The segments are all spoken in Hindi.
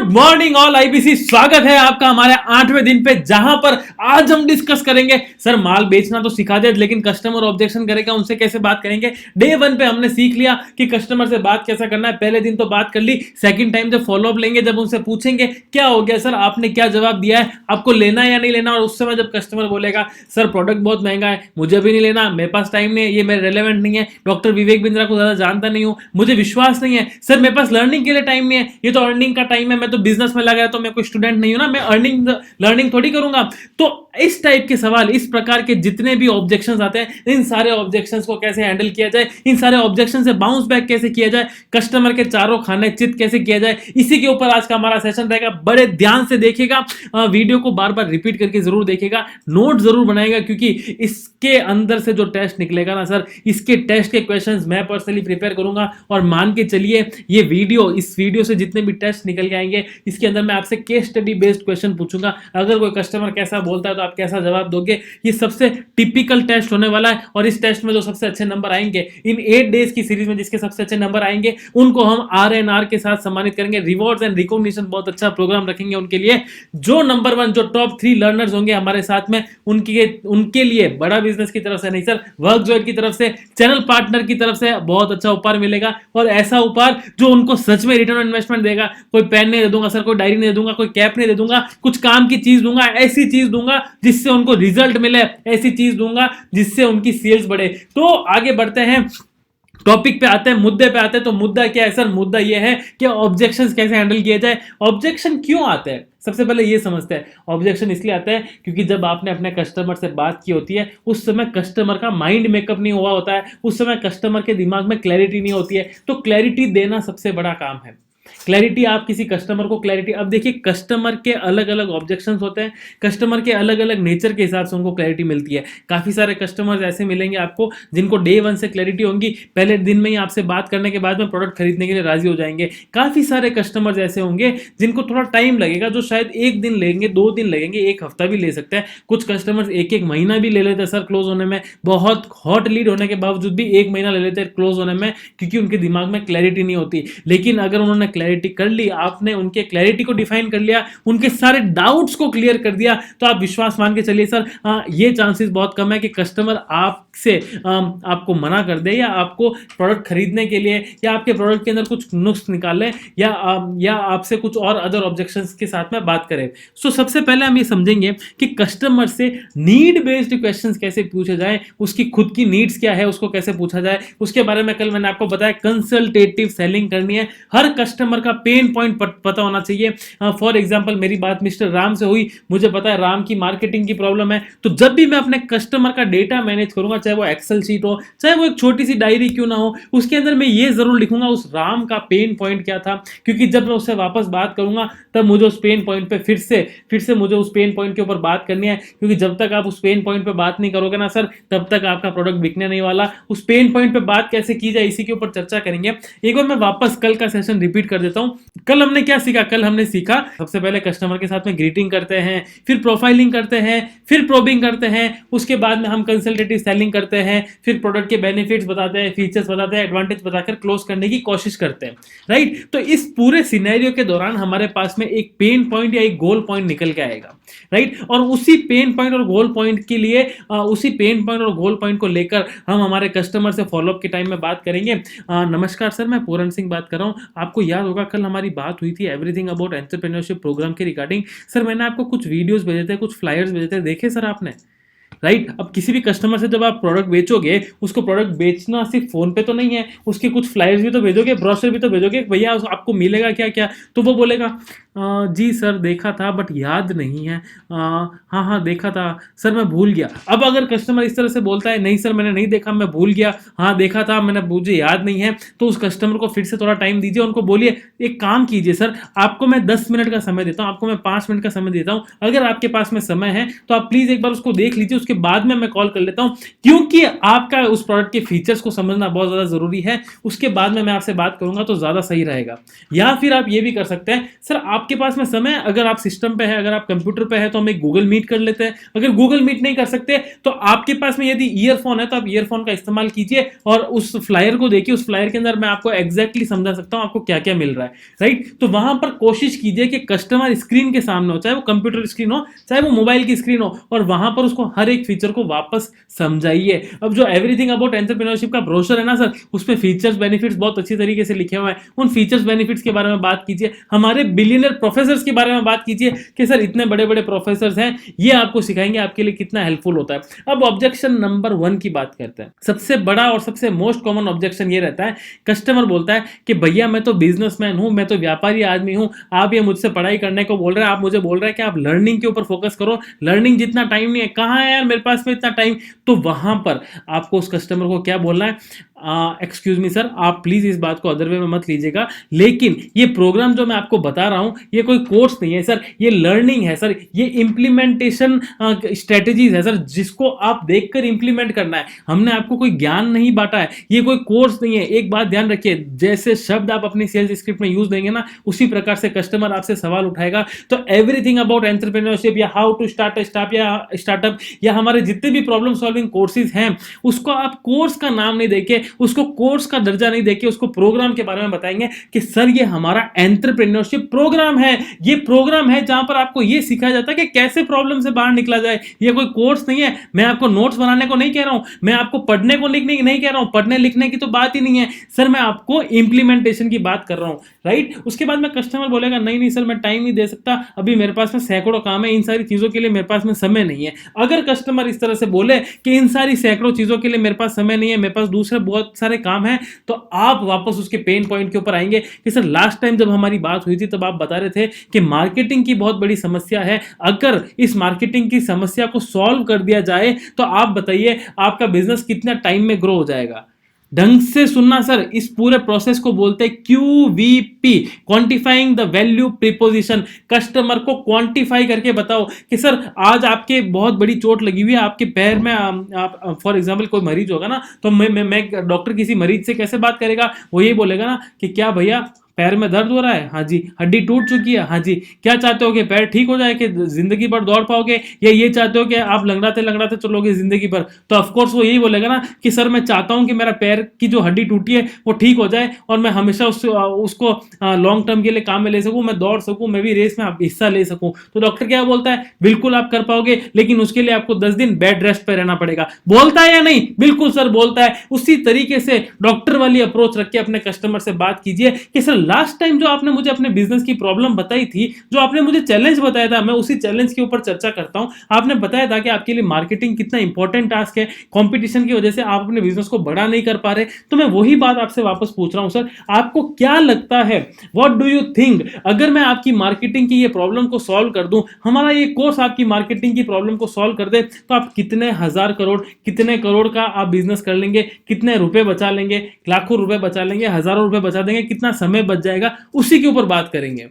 गुड मॉर्निंग ऑल आईबीसी, स्वागत है आपका हमारे 8वें दिन पे, जहां पर आज हम डिस्कस करेंगे सर माल बेचना तो सिखा दे, लेकिन कस्टमर ऑब्जेक्शन करेगा उनसे कैसे बात करेंगे। डे 1 पे हमने सीख लिया कि कस्टमर से बात कैसा करना है। पहले दिन तो बात कर ली, सेकंड टाइम जब फॉलोअप लेंगे, जब उनसे पूछेंगे क्या हो गया सर, आपने क्या जवाब दिया है, आपको लेना है या नहीं लेना। और उस समय जब कस्टमर बोलेगा सर प्रोडक्ट बहुत महंगा है, मुझे भी नहीं लेना, मेरे पास टाइम नहीं है, ये मेरे रेलेवेंट नहीं है, डॉक्टर विवेक बिंद्रा को ज्यादा जानता नहीं हूं, मुझे विश्वास नहीं है, सर मेरे पास लर्निंग के लिए टाइम नहीं है, ये तो अर्निंग का टाइम है, मैं तो बिजनेस में लगा है, तो मैं कोई स्टूडेंट नहीं हूं ना, मैं अर्निंग लर्निंग थोड़ी करूंगा। तो इस टाइप के सवाल, इस प्रकार के जितने भी ऑब्जेक्शंस आते हैं, इन सारे ऑब्जेक्शंस को कैसे हैंडल किया जाए, इन सारे ऑब्जेक्शन से बाउंस बैक कैसे किया जाए, कस्टमर के चारों खाने चित कैसे किया जाए, इसी के ऊपर आज का हमारा सेशन रहेगा। बड़े ध्यान से देखिएगा, वीडियो को बार बार रिपीट करके जरूर देखिएगा, नोट जरूर बनाएगा, क्योंकि इसके अंदर से जो टेस्ट निकलेगा ना सर, इसके टेस्ट के क्वेश्चंस मैं पर्सनली प्रिपेयर करूंगा। और मान के चलिए ये वीडियो, इस वीडियो से जितने भी टेस्ट निकल के आएंगे, इसके अंदर मैं आपसे केस स्टडी बेस्ड क्वेश्चन पूछूंगा। अगर कोई कस्टमर कैसा बोलता है तो आप कैसा जवाब दोगे, ये सबसे टिपिकल टेस्ट होने वाला है। और इस टेस्ट में जो सबसे अच्छे नंबर आएंगे, इन 8 डेज की सीरीज में जिसके सबसे अच्छे नंबर आएंगे, उनको हम RNR के साथ सम्मानित करेंगे। रिवॉर्ड्स एंड रिकॉग्निशन बहुत अच्छा प्रोग्राम रखेंगे उनके लिए। जो नंबर 1, जो टॉप 3 लर्नर्स होंगे हमारे साथ में, उनके लिए बड़ा बिजनेस की तरफ से नहीं सर, वर्क जॉय की तरफ से, चैनल पार्टनर की तरफ से बहुत अच्छा उपहार मिलेगा। और ऐसा उपहार जो उनको सच में रिटर्न ऑन इन्वेस्टमेंट देगा। कोई पेन नहीं दे दूंगा सर, कोई डायरी नहीं दे दूंगा, कोई कैप नहीं दे दूंगा, कुछ काम की चीज दूंगा, ऐसी चीज दूंगा जिससे उनको रिजल्ट मिले, ऐसी चीज दूंगा जिससे उनकी सेल्स बढ़े। तो आगे बढ़ते हैं, टॉपिक पे आते हैं, मुद्दे पे आते हैं। तो मुद्दा क्या है सर? मुद्दा यह है कि ऑब्जेक्शंस कैसे हैंडल किए जाए। ऑब्जेक्शन क्यों आते हैं, सबसे पहले ये समझते हैं। ऑब्जेक्शन इसलिए आता है क्योंकि जब आपने अपने कस्टमर से बात की होती है, उस समय कस्टमर का माइंड मेकअप नहीं हुआ होता है, उस समय कस्टमर के दिमाग में क्लैरिटी नहीं होती है। तो क्लैरिटी देना सबसे बड़ा काम है। क्लैरिटी, आप किसी कस्टमर को क्लैरिटी, अब देखिए कस्टमर के अलग अलग ऑब्जेक्शंस होते हैं, कस्टमर के अलग अलग नेचर के हिसाब से उनको क्लैरिटी मिलती है। काफी सारे कस्टमर्स ऐसे मिलेंगे आपको जिनको डे 1 से क्लैरिटी होगी, पहले दिन में ही आपसे बात करने के बाद में प्रोडक्ट खरीदने के लिए राजी हो जाएंगे। काफी सारे कस्टमर्स ऐसे होंगे जिनको थोड़ा टाइम लगेगा, जो शायद 1 दिन लेंगे, 2 दिन लगेंगे, 1 हफ्ता भी ले सकते हैं। कुछ कस्टमर्स 1-1 महीना भी ले लेते हैं सर क्लोज होने में, बहुत हॉट लीड होने के बावजूद भी 1 महीना ले लेते हैं क्लोज होने में, क्योंकि उनके दिमाग में क्लैरिटी नहीं होती। लेकिन अगर उन्होंने क्लैरिटी कर ली, आपने उनके क्लैरिटी को डिफाइन कर लिया, उनके सारे डाउट्स को क्लियर कर दिया, तो आप विश्वास मान के चलिए सर, ये चांसेस बहुत कम है कि कस्टमर आपसे आपको मना कर दे, या आपको प्रोडक्ट खरीदने के लिए, या आपके प्रोडक्ट के अंदर कुछ नुक्स निकाले, या आपसे कुछ और अदर ऑब्जेक्शंस के साथ में बात करें। सो सबसे पहले हम ये समझेंगे कि कस्टमर से नीड बेस्ड क्वेश्चंस कैसे पूछे जाए, उसकी खुद की नीड्स क्या है उसको कैसे पूछा जाए, उसके बारे में कल मैंने आपको बताया। कंसल्टेटिव सेलिंग करनी है, हर कस्टमर का पेन पॉइंट पता होना चाहिए। फॉर एग्जांपल मेरी बात मिस्टर राम से हुई, मुझे पता है राम की मार्केटिंग की प्रॉब्लम है, तो जब भी मैं अपने कस्टमर का डेटा मैनेज करूंगा, चाहे वो एक्सेल शीट हो, चाहे वो एक छोटी सी डायरी क्यों ना हो, उसके अंदर मैं ये जरूर लिखूंगा उस राम का पेन पॉइंट क्या था। क्योंकि जब मैं उससे वापस बात करूंगा, तब मुझे उस पेन पॉइंट पे फिर से मुझे उस पेन पॉइंट के ऊपर बात करनी है। क्योंकि जब तक आप उस पेन पॉइंट पे बात नहीं करोगे ना सर, तब तक आपका प्रोडक्ट बिकने नहीं वाला। उस पेन पॉइंट पे बात कैसे की जाए, इसी के ऊपर चर्चा करेंगे। एक बार मैं वापस कल का सेशन रिपीट कर देता हूं। कल हमने क्या सीखा? कल हमने सीखा सबसे पहले कस्टमर के साथ में ग्रीटिंग करते हैं, फिर प्रोफाइलिंग करते हैं, फिर प्रोबिंग करते हैं, उसके बाद में हम कंसल्टेटिव सेलिंग करते हैं, फिर प्रोडक्ट के बेनिफिट्स बताते हैं, फीचर्स बताते हैं, एडवांटेज बताकर क्लोज करने की कोशिश करते हैं, राइट। तो इस पूरे सिनेरियो के दौरान हमारे पास में एक पेन पॉइंट या एक गोल पॉइंट निकल के आएगा, राइट। और उसी पेन पॉइंट और गोल पॉइंट के लिए, उसी पेन पॉइंट और गोल पॉइंट को लेकर हम हमारे कस्टमर से फॉलोअप के टाइम में बात करेंगे। नमस्कार सर, मैं पूरन सिंह बात कर रहा हूं। आपको याद होगा कल हमारी बात हुई थी एवरीथिंग अबाउट एंटरप्रेन्योरशिप प्रोग्राम के रिगार्डिंग। सर मैंने आपको कुछ वीडियोस भेजे थे, कुछ फ्लायर्स भेजे थे, देखे सर आपने? राइट। अब किसी भी कस्टमर से जब आप प्रोडक्ट बेचोगे, उसको प्रोडक्ट बेचना सिर्फ फोन पे तो नहीं है, उसके कुछ फ्लायर्स भी तो भेजोगे, ब्रोशर भी तो भेजोगे, भैया आपको मिलेगा क्या क्या। तो वो बोलेगा जी सर देखा था बट याद नहीं है, हाँ देखा था सर, मैं भूल गया। अब अगर कस्टमर इस तरह से बोलता है नहीं सर मैंने नहीं देखा, मैं भूल गया, हाँ देखा था मैंने, मुझे याद नहीं है, तो उस कस्टमर को फिर से थोड़ा टाइम दीजिए, उनको बोलिए एक काम कीजिए सर, आपको मैं 10 मिनट का समय देता हूँ, आपको मैं 5 मिनट का समय देता हूँ, अगर आपके पास में समय है तो आप प्लीज एक बार उसको देख लीजिए, उसके बाद में मैं कॉल कर लेता हूँ। क्योंकि आपका उस प्रोडक्ट के फीचर्स को समझना बहुत ज्यादा जरूरी है, उसके बाद में मैं आपसे बात करूंगा तो ज्यादा सही रहेगा। या फिर आप ये भी कर सकते हैं, सर आप आपके पास में समय है, अगर आप सिस्टम पे है, अगर आप कंप्यूटर पे है तो हम एक गूगल मीट कर लेते हैं। अगर गूगल मीट नहीं कर सकते तो आपके पास में यदि ईयरफोन है तो आप ईयरफोन का इस्तेमाल कीजिए और उस फ्लायर को देखिए। उस फ्लायर के अंदर मैं आपको एग्जैक्टली समझा सकता हूं आपको क्या क्या मिल रहा है, राइट। तो वहां पर कोशिश कीजिए कि कस्टमर स्क्रीन के सामने हो, चाहे वो कंप्यूटर स्क्रीन हो चाहे वो मोबाइल की स्क्रीन हो, और वहां पर उसको हर एक फीचर को वापस समझाइए। अब जो एवरीथिंग अबाउट एंटरप्रेन्योरशिप का ब्रोशर है ना सर, उसमें फीचर्स बेनिफिट्स बहुत अच्छी तरीके से लिखे हुए हैं। उन फीचर्स बेनिफिट्स के बारे में बात कीजिए, हमारे बिलियनर प्रोफेसर्स के बारे में बात कीजिए कि सर इतने बड़े बड़े प्रोफेसर्स हैं, ये आपको सिखाएंगे आपके लिए कितना हेल्पफुल होता है। अब ऑब्जेक्शन नंबर 1 की बात करते हैं। सबसे बड़ा और सबसे मोस्ट कॉमन ऑब्जेक्शन ये रहता है, कस्टमर बोलता है कि भैया मैं तो बिजनेसमैन हूं, मैं तो व्यापारी आदमी हूं, आप ये मुझसे पढ़ाई करने को बोल रहे हैं, आप मुझे बोल रहे हैं कि आप लर्निंग के ऊपर फोकस करो, लर्निंग जितना टाइम नहीं है, कहां है यार मेरे पास में इतना टाइम। तो वहां पर आपको उस कस्टमर को क्या बोलना है, एक्सक्यूज मी सर, आप प्लीज इस बात को अदर वे में मत लीजिएगा, लेकिन ये प्रोग्राम जो मैं आपको बता रहा हूं ये कोई कोर्स नहीं है सर, ये लर्निंग है सर, ये इंप्लीमेंटेशन स्ट्रेटेजीज है सर, जिसको आप देखकर इंप्लीमेंट करना है। हमने आपको कोई ज्ञान नहीं बांटा है, ये कोई कोर्स नहीं है। एक बात ध्यान रखिए, जैसे शब्द आप अपनी सेल्स स्क्रिप्ट में यूज देंगे ना, उसी प्रकार से कस्टमर आपसे सवाल उठाएगा। तो एवरीथिंग अबाउट एंटरप्रेन्योरशिप या हाउ टू स्टार्ट स्टार्टअप या हमारे जितने भी प्रॉब्लम सॉल्विंग कोर्सेज हैं, उसको आप कोर्स का नाम नहीं देके, उसको कोर्स का दर्जा नहीं देके, उसको प्रोग्राम के बारे में बताएंगे कि सर ये हमारा एंटरप्रेन्योरशिप प्रोग्राम है। ये प्रोग्राम है जहां पर आपको ये सिखाया जाता है कि कैसे प्रॉब्लम से बाहर निकला जाए। ये कोई कोर्स नहीं है। मैं आपको नोट्स बनाने को नहीं कह रहा हूं, मैं आपको पढ़ने को लिखने की नहीं कह रहा हूं, पढ़ने लिखने की तो बात ही नहीं है सर, मैं आपको इंप्लीमेंटेशन की बात कर रहा हूं, राइट। उसके बाद में कस्टमर बोलेगा नहीं नहीं सर मैं टाइम नहीं दे सकता, अभी मेरे पास में सैकड़ों काम है, इन सारी चीजों के लिए मेरे पास में समय नहीं है। अगर कस्टमर इस तरह से बोले कि इन सारी सैकड़ों चीजों के लिए मेरे पास समय नहीं है, मेरे पास दूसरे बहुत सारे काम हैं, तो आप वापस उसके पेन पॉइंट के ऊपर आएंगे कि सर लास्ट टाइम जब हमारी बात हुई थी तब आप बता रहे थे कि मार्केटिंग की बहुत बड़ी समस्या है, अगर इस मार्केटिंग की समस्या को सॉल्व कर दिया जाए तो आप बताइए आपका बिजनेस कितना टाइम में ग्रो हो जाएगा। ढंग से सुनना सर, इस पूरे प्रोसेस को बोलते हैं QVP, quantifying the value preposition. Customer को क्वांटिफाई करके बताओ कि सर आज आपके बहुत बड़ी चोट लगी हुई है आपके पैर में, आप फॉर एग्जांपल कोई मरीज होगा ना, तो मैं डॉक्टर किसी मरीज से कैसे बात करेगा, वो ये बोलेगा ना कि क्या भैया पैर में दर्द हो रहा है, हाँ जी। हड्डी टूट चुकी है, हाँ जी। क्या चाहते हो कि पैर ठीक हो जाए, कि जिंदगी भर दौड़ पाओगे, या ये चाहते हो कि आप लंगड़ाते लंगड़ाते चलोगे जिंदगी भर। तो ऑफकोर्स वो यही बोलेगा ना कि सर मैं चाहता हूं कि मेरा पैर की जो हड्डी टूटी है वो ठीक हो जाए और मैं हमेशा उसको लॉन्ग टर्म के लिए काम में ले सकूं, मैं दौड़ सकूं, मैं भी रेस में हिस्सा ले सकूं। तो डॉक्टर क्या बोलता है, बिल्कुल आप कर पाओगे, लेकिन उसके लिए आपको 10 दिन बेड रेस्ट पे रहना पड़ेगा। बोलता है या नहीं, बिल्कुल सर बोलता है। उसी तरीके से डॉक्टर वाली अप्रोच रख के अपने कस्टमर से बात कीजिए कि सर लास्ट टाइम जो आपने मुझे अपने बिजनेस की प्रॉब्लम बताई थी, जो आपने मुझे चैलेंज बताया था, मैं उसी चैलेंज के ऊपर चर्चा करता हूं। आपने बताया था कि आपके लिए मार्केटिंग कितना इंपॉर्टेंट टास्क है, कंपटीशन की वजह से आप अपने बिजनेस को बड़ा नहीं कर पा रहे। तो मैं वही बात आपसे वापस पूछ रहा हूं सर, आपको क्या लगता है, व्हाट डू यू थिंक, अगर मैं आपकी मार्केटिंग की ये प्रॉब्लम को सॉल्व कर दूं, हमारा ये कोर्स आपकी मार्केटिंग की प्रॉब्लम को सॉल्व कर दे, तो आप कितने हजार करोड़, कितने करोड़ का आप बिजनेस कर लेंगे, कितने रुपए बचा लेंगे, लाखों रुपए बचा लेंगे, हजारों रुपए बचा देंगे, कितना समय बच जाएगा, उसी के ऊपर बात करेंगे,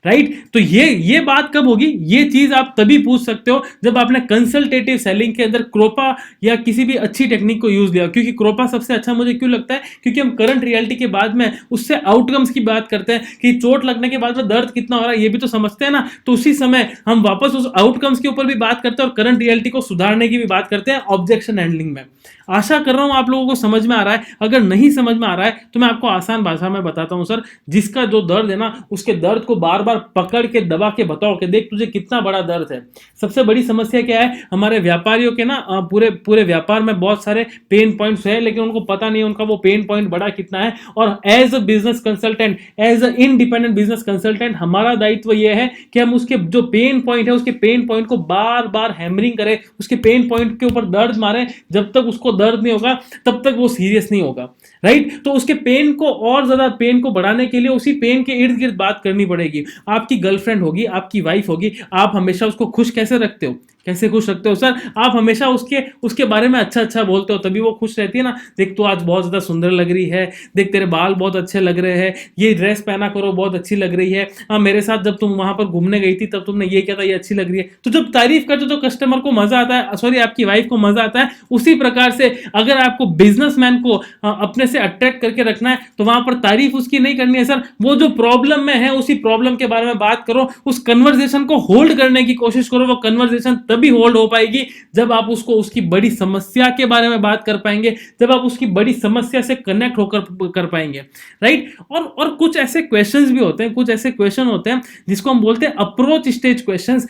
राइट। तो ये बात कब होगी, ये चीज आप तभी पूछ सकते हो जब आपने कंसल्टेटिव सेलिंग के अंदर क्रोपा या किसी भी अच्छी टेक्निक को यूज लिया। क्योंकि क्रोपा सबसे अच्छा मुझे क्यों लगता है, क्योंकि हम करंट रियलिटी के बाद में उससे आउटकम्स की बात करते हैं कि चोट लगने के बाद में दर्द कितना हो रहा है, ये भी तो समझते हैं ना। तो उसी समय हम वापस उस आउटकम्स के ऊपर भी बात करते हैं और करंट रियलिटी को सुधारने की भी बात करते हैं ऑब्जेक्शन हैंडलिंग में। आशा कर रहा हूं आप लोगों को समझ में आ रहा है। अगर नहीं समझ में आ रहा है तो मैं आपको आसान भाषा में बताता हूं सर, जिसका जो दर्द है ना, उसके दर्द को बार बार पकड़ के दबा के बताओ कि देख तुझे कितना बड़ा दर्द है। सबसे बड़ी समस्या क्या है, हमारे व्यापारियों के ना पूरे व्यापार में बहुत सारे पेन पॉइंट्स है, लेकिन उनको पता नहीं है उनका वो पेन पॉइंट बड़ा कितना है। और as a business consultant, as a independent business consultant, हमारा दायित्व यह है कि हम उसके जो पेन पॉइंट है, उसके पेन पॉइंट को बार बार हैमरिंग करें, उसके पेन पॉइंट के ऊपर दर्द मारें। जब तक उसको दर्द नहीं होगा तब तक वो सीरियस नहीं होगा, राइट। तो उसके पेन को और ज्यादा पेन को बढ़ाने के लिए उसी पेन के इर्द गिर्द बात करनी पड़ेगी। आपकी गर्लफ्रेंड होगी, आपकी वाइफ होगी, आप हमेशा उसको खुश कैसे रखते हो, कैसे खुश रखते हो सर? आप हमेशा उसके उसके बारे में अच्छा-अच्छा बोलते हो, तभी वो खुश रहती है ना। देख तू आज बहुत ज़्यादा सुंदर लग रही है, देख तेरे बाल बहुत अच्छे लग रहे हैं, ये ड्रेस पहना करो बहुत अच्छी लग रही है। मेरे साथ जब तुम वहाँ पर घूमने गई थी तब तुमने ये किया था, ये अच्छी लग रही है। तो जब तारीफ करते हो तो कस्टमर को मज़ा आता है, सॉरी आपकी वाइफ को मज़ा आता है। उसी प्रकार से अगर आपको बिज़नेसमैन को अपने से अट्रैक्ट करके रखना है तो वहाँ पर तारीफ उसकी नहीं करनी है सर। वो जो प्रॉब्लम में है उसी प्रॉब्लम के बारे में बात करो, उस कन्वर्सेशन को होल्ड करने की कोशिश करो। वो कन्वर्सेशन तभी होल्ड हो पाएगी जब आप उसको उसकी बड़ी समस्या के बारे में बात कर पाएंगे, जब आप उसकी बड़ी समस्या से कनेक्ट होकर कर पाएंगे, राइट। और कुछ ऐसे क्वेश्चंस भी होते हैं, कुछ ऐसे क्वेश्चन होते हैं जिसको हम बोलते हैं अप्रोच स्टेज क्वेश्चंस।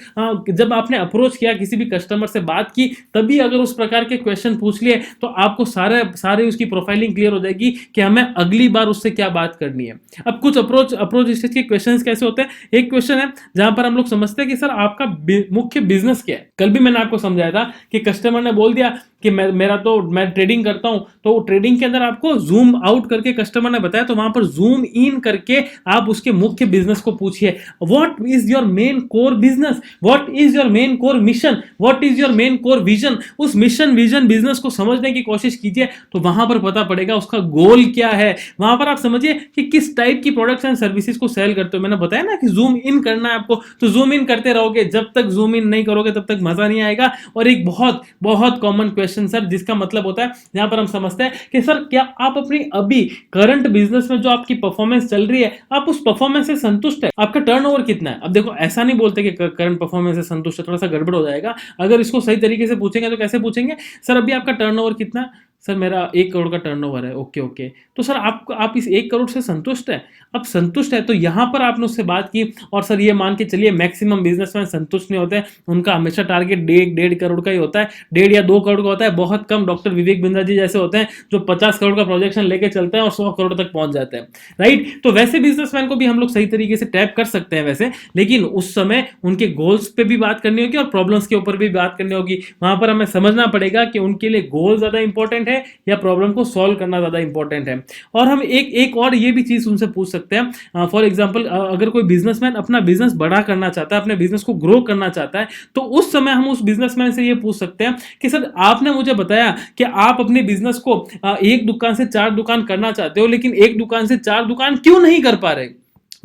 जब आपने अप्रोच किया, किसी भी कस्टमर से बात की, तभी अगर उस प्रकार के क्वेश्चन पूछ लिए तो आपको सारे उसकी प्रोफाइलिंग क्लियर हो जाएगी कि हमें अगली बार उससे क्या बात करनी है। अब कुछ अप्रोच स्टेज के क्वेश्चंस कैसे होते हैं? एक क्वेश्चन है जहां पर हम लोग समझते हैं कि सर आपका मुख्य बिजनेस क्या है। कल भी मैंने आपको समझाया था कि कस्टमर ने बोल दिया कि मैं ट्रेडिंग करता हूं, तो ट्रेडिंग के अंदर आपको जूम आउट करके कस्टमर ने बताया, तो वहां पर जूम इन करके आप उसके मुख्य बिजनेस को पूछिए। What is your main core business, what is your main core mission, what is your main core vision. उस मिशन विजन बिजनेस को समझने की कोशिश कीजिए, तो वहां पर पता पड़ेगा उसका गोल क्या है। वहां पर आप समझिए कि किस टाइप की प्रोडक्ट्स एंड सर्विसेज को सेल करते हो। मैंने बताया ना कि जूम इन करना है आपको, तो जूम इन करते रहोगे, जब तक जूम इन नहीं करोगे तब तक मजा नहीं आएगा। और एक बहुत बहुत कॉमन क्वेश्चन सर, जिसका मतलब होता है यहां पर हम समझते हैं कि सर क्या आप अपनी अभी करंट बिजनेस में जो आपकी परफॉर्मेंस चल रही है, आप उस परफॉर्मेंस से संतुष्ट है? आपका टर्नओवर कितना है? अब देखो ऐसा नहीं बोलते कि करंट परफॉर्मेंस से संतुष्ट है, थोड़ा सा गड़बड़ हो जाएगा। अगर इसको सही तरीके से पूछेंगे तो कैसे पूछेंगे? सर अभी आपका टर्नओवर कितना है? सर मेरा 1 करोड़ का टर्नओवर है। ओके ओके, तो सर आप इस 1 करोड़ से संतुष्ट है? अब संतुष्ट है तो यहां पर आपने उससे बात की, और सर ये मान के चलिए मैक्सिमम बिजनेसमैन संतुष्ट नहीं होते हैं, उनका हमेशा टारगेट 1.5 करोड़ का ही होता है, 1.5 या 2 करोड़ का होता है। बहुत कम डॉक्टर विवेक बिंद्रा जी जैसे होते हैं जो 50 करोड़ का प्रोजेक्शन लेके चलते हैं और 100 करोड़ तक पहुंच जाते हैं, राइट। तो वैसे बिजनेसमैन को भी हम लोग सही तरीके से टैप कर सकते हैं वैसे, लेकिन उस समय उनके गोल्स पे भी बात करनी होगी और प्रॉब्लम्स के ऊपर भी बात करनी होगी। वहां पर हमें समझना पड़ेगा कि उनके लिए गोल ज्यादा इंपॉर्टेंट है या प्रॉब्लम को सॉल्व करना ज्यादा इंपॉर्टेंट है। और हम एक और ये भी चीज उनसे पूछ सकते हैं, फॉर एग्जांपल अगर कोई बिजनेसमैन अपना बिजनेस बड़ा करना चाहता है, अपने बिजनेस को ग्रो करना चाहता है, तो उस समय हम उस बिजनेसमैन से ये पूछ सकते हैं कि सर आपने मुझे बताया कि आप अपने बिजनेस को 1 दुकान से 4 दुकान करना चाहते हो, लेकिन 1 दुकान से 4 दुकान क्यों नहीं कर पा रहे?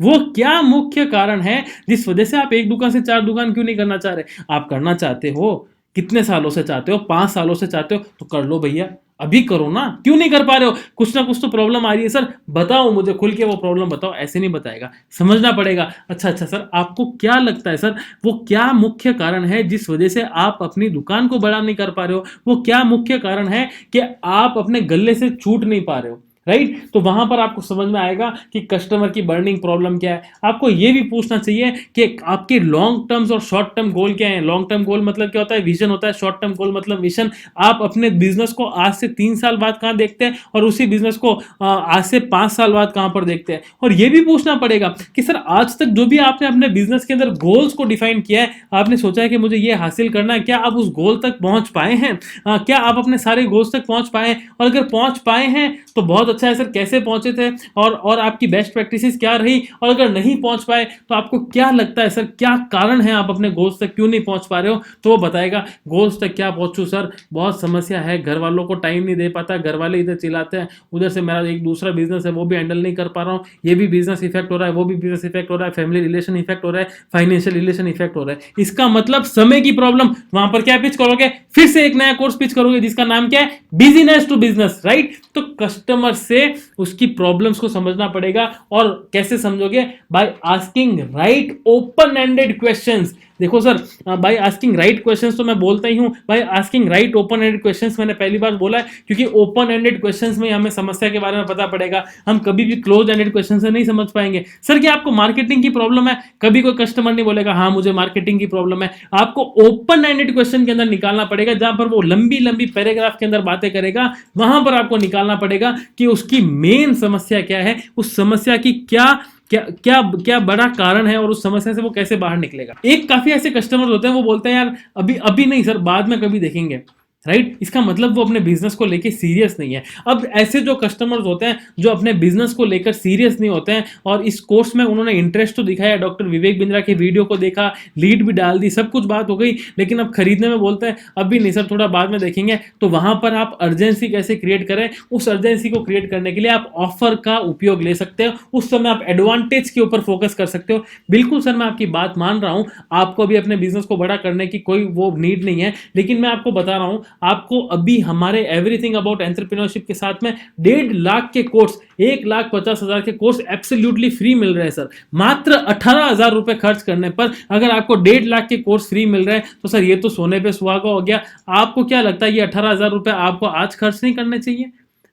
वो क्या मुख्य कारण है जिस वजह से आप 1 दुकान से 4 दुकान क्यों नहीं करना चाह रहे? आप करना चाहते हो, कितने सालों से चाहते हो? 5 सालों से चाहते हो, तो कर लो भैया, अभी करो ना। क्यों नहीं कर पा रहे हो? कुछ ना कुछ तो प्रॉब्लम आ रही है सर, बताओ मुझे खुल के वो प्रॉब्लम बताओ। ऐसे नहीं बताएगा, समझना पड़ेगा। अच्छा सर आपको क्या लगता है सर, वो क्या मुख्य कारण है जिस वजह से आप अपनी दुकान को बड़ा नहीं कर पा रहे हो? वो क्या मुख्य कारण है कि आप अपने गले से छूट नहीं पा रहे हो, राइट। तो वहां पर आपको समझ में आएगा कि कस्टमर की बर्निंग प्रॉब्लम क्या है। आपको यह भी पूछना चाहिए कि आपके लॉन्ग टर्म्स और शॉर्ट टर्म गोल क्या है। लॉन्ग टर्म गोल मतलब क्या होता है? विजन होता है। शॉर्ट टर्म गोल मतलब मिशन। आप अपने बिजनेस को आज से 3 साल बाद कहां देखते हैं और उसी बिजनेस को आज से 5 साल बाद कहां पर देखते हैं। और यह भी पूछना पड़ेगा कि सर आज तक जो भी आपने अपने बिजनेस के अंदर गोल्स को डिफाइन किया है, आपने सोचा है कि मुझे यह हासिल करना है, क्या आप उस गोल तक पहुंच पाए हैं? क्या आप अपने सारे गोल्स तक पहुंच पाए हैं? और अगर पहुंच पाए हैं तो बहुत अच्छा है सर, कैसे पहुंचे थे और आपकी बेस्ट प्रैक्टिसेस क्या रही? और अगर नहीं पहुंच पाए तो आपको क्या लगता है सर, क्या कारण है आप अपने गोल्स तक क्यों नहीं पहुंच पा रहे हो? तो वो बताएगा गोल्स तक क्या पहुंचूं सर, बहुत समस्या है, घर वालों को टाइम नहीं दे पाता, घर वाले इधर चिल्लाते हैं, उधर से मेरा एक दूसरा बिजनेस है वो भी हैंडल नहीं कर पा रहा हूँ, ये भी बिजनेस इफेक्ट हो रहा है, वो भी बिजनेस इफेक्ट हो रहा है, फैमिली रिलेशन इफेक्ट हो रहा है, फाइनेंशियल रिलेशन इफेक्ट हो रहा है। इसका मतलब समय की प्रॉब्लम। वहां पर क्या पिच करोगे? फिर से एक नया कोर्स पिच करोगे जिसका नाम क्या है? Business to business, right. तो कस्टमर से उसकी प्रॉब्लम्स को समझना पड़ेगा। और कैसे समझोगे? By asking right open ended questions. देखो sir, by asking right questions तो मैं बोलता ही हूं, by asking right open ended questions मैंने पहली बार बोला है क्योंकि ओपन एंडेड क्वेश्चंस में हमें समस्या के बारे में पता पड़ेगा। हम कभी भी क्लोज एंडेड क्वेश्चन से नहीं समझ पाएंगे। सर क्या आपको मार्केटिंग की प्रॉब्लम है? कभी कोई कस्टमर नहीं बोलेगा हाँ मुझे मार्केटिंग की प्रॉब्लम है। आपको ओपन एंडेड क्वेश्चन के अंदर निकालना पड़ेगा, जहां पर वो लंबी लंबी पैराग्राफ के अंदर बातें करेगा, वहां पर आपको निकालना पड़ेगा कि उसकी मेन समस्या क्या है, उस समस्या की क्या क्या क्या क्या बड़ा कारण है और उस समस्या से वो कैसे बाहर निकलेगा। एक काफी ऐसे कस्टमर होते हैं वो बोलते हैं यार अभी नहीं सर, बाद में कभी देखेंगे। राइट? इसका मतलब वो अपने बिजनेस को लेके सीरियस नहीं है। अब ऐसे जो कस्टमर्स होते हैं जो अपने बिजनेस को लेकर सीरियस नहीं होते हैं और इस कोर्स में उन्होंने इंटरेस्ट तो दिखाया, डॉक्टर विवेक बिंद्रा के वीडियो को देखा, लीड भी डाल दी, सब कुछ बात हो गई, लेकिन अब खरीदने में बोलते हैं अभी नहीं सर, थोड़ा बाद में देखेंगे। तो वहां पर आप अर्जेंसी कैसे क्रिएट करें? उस अर्जेंसी को क्रिएट करने के लिए आप ऑफर का उपयोग ले सकते हो। उस समय आप एडवांटेज के ऊपर फोकस कर सकते हो। बिल्कुल सर, मैं आपकी बात मान रहा हूं, आपको भी अपने बिजनेस को बड़ा करने की कोई वो नीड नहीं है, लेकिन मैं आपको बता रहा हूं, आपको अभी हमारे एवरीथिंग अबाउट एंटरप्रेन्योरशिप के साथ में 1.5 लाख के कोर्स, 1,50,000 के कोर्स एब्सोल्युटली फ्री मिल रहे हैं सर। मात्र 18,000 रुपए खर्च करने पर अगर आपको 1.5 लाख के कोर्स फ्री मिल रहे हैं तो सर ये तो सोने पे सुहागा हो गया। आपको क्या लगता है ये 18,000 रुपए आपको आज खर्च नहीं करने चाहिए?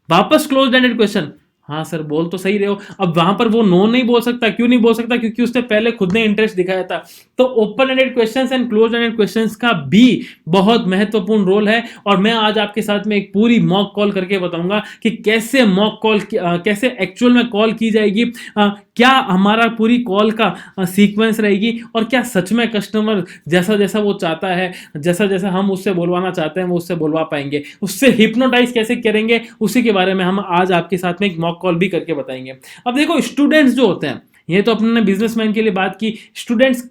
वापस क्लोज एंडेड क्वेश्चन, हाँ सर बोल तो सही रहे हो। अब वहां पर वो नो नहीं बोल सकता, क्यों नहीं बोल सकता? क्योंकि उसने पहले खुद ने इंटरेस्ट दिखाया था। तो open ended questions and close ended questions का भी बहुत महत्वपूर्ण रोल है, और मैं आज आपके साथ में एक पूरी मॉक कॉल करके बताऊंगा कि कैसे मॉक कॉल, कैसे एक्चुअल में कॉल की जाएगी, क्या हमारा पूरी कॉल का सीक्वेंस रहेगी, और क्या सच में कस्टमर जैसा जैसा वो चाहता है, जैसा जैसा हम उससे बोलवाना चाहते हैं वो उससे बोलवा पाएंगे, उससे हिप्नोटाइज कैसे करेंगे, उसी के बारे में हम आज आपके साथ में एक मॉक कॉल भी करके बताएंगे। अब देखो, स्टूडेंट्स जो होते हैं, ये तो अपने बिजनेसमैन के लिए बात की, स्टूडेंट्स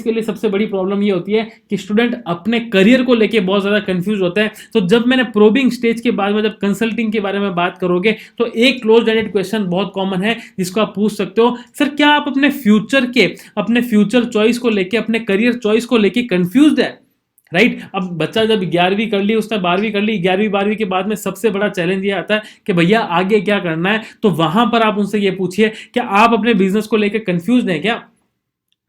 के लिए सबसे बड़ी प्रॉब्लम ये होती है कि स्टूडेंट अपने करियर को लेके बहुत ज्यादा कंफ्यूज होते हैं। तो जब मैंने प्रोबिंग स्टेज के बाद में जब कंसल्टिंग के बारे में बात करोगे तो एक क्लोज एंडेड क्वेश्चन बहुत कॉमन है जिसको आप पूछ सकते हो, सर क्या आप अपने फ्यूचर चॉइस को लेके, अपने करियर चॉइस को लेके कंफ्यूज है? राइट? अब बच्चा जब 11वीं कर ली, उसने 12वीं कर ली, 11वीं 12वीं के बाद में सबसे बड़ा चैलेंज ये आता है कि भैया आगे क्या करना है। तो वहां पर आप उनसे ये पूछिए, क्या आप अपने बिजनेस को लेकर कंफ्यूज हैं क्या?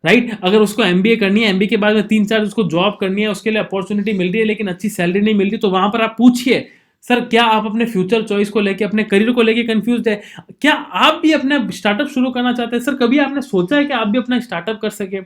राइट? अगर उसको एमबीए करनी है, एमबीए के बाद में 3-4 उसको जॉब करनी है, उसके लिए अपॉर्चुनिटी मिल रही है लेकिन अच्छी सैलरी नहीं मिल रही, तो वहां पर आप पूछिए, सर क्या आप अपने फ्यूचर चॉइस को लेके, अपने करियर को लेके कंफ्यूज है? क्या आप भी अपना स्टार्टअप शुरू करना चाहते हैं? सर कभी आपने सोचा है कि आप भी अपना स्टार्टअप कर सके?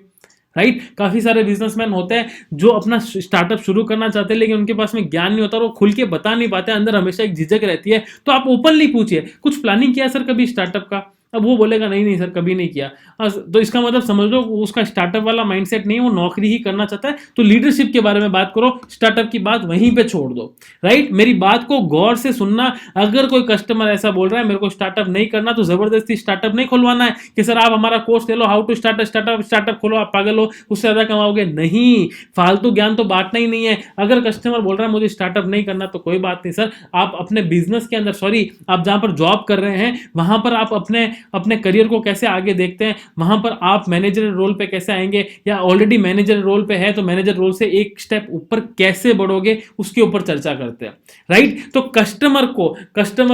राइट? काफी सारे बिजनेसमैन होते हैं जो अपना स्टार्टअप शुरू करना चाहते हैं लेकिन उनके पास में ज्ञान नहीं होता और वो खुल के बता नहीं पाते, अंदर हमेशा एक झिझक रहती है। तो आप ओपनली पूछिए, कुछ प्लानिंग किया सर कभी स्टार्टअप का? अब वो बोलेगा नहीं नहीं सर कभी नहीं किया, तो इसका मतलब समझ लो उसका स्टार्टअप वाला माइंडसेट नहीं है, वो नौकरी ही करना चाहता है। तो लीडरशिप के बारे में बात करो, स्टार्टअप की बात वहीं पे छोड़ दो। राइट? मेरी बात को गौर से सुनना। अगर कोई कस्टमर ऐसा बोल रहा है मेरे को स्टार्टअप नहीं करना, तो जबरदस्ती स्टार्टअप नहीं खुलवाना है कि सर आप हमारा कोर्स ले लो, हाउ टू स्टार्टअप खोलो, आप पागल हो, उससे ज्यादा कमाओगे। नहीं, फालतू ज्ञान तो बांटना ही नहीं है। अगर कस्टमर बोल रहा है मुझे स्टार्टअप नहीं करना तो कोई बात नहीं सर, आप अपने बिजनेस के अंदर, आप जहां पर जॉब कर रहे हैं वहां पर आप अपने करियर को कैसे आगे देखते हैं, वहां पर आप मैनेजर रोल पे कैसे आएंगे, या ऑलरेडी मैनेजर रोल पे है तो मैनेजर रोल से एक स्टेप ऊपर कैसे बढ़ोगे, उसके ऊपर चर्चा करते हैं। राइट? तो कस्टमर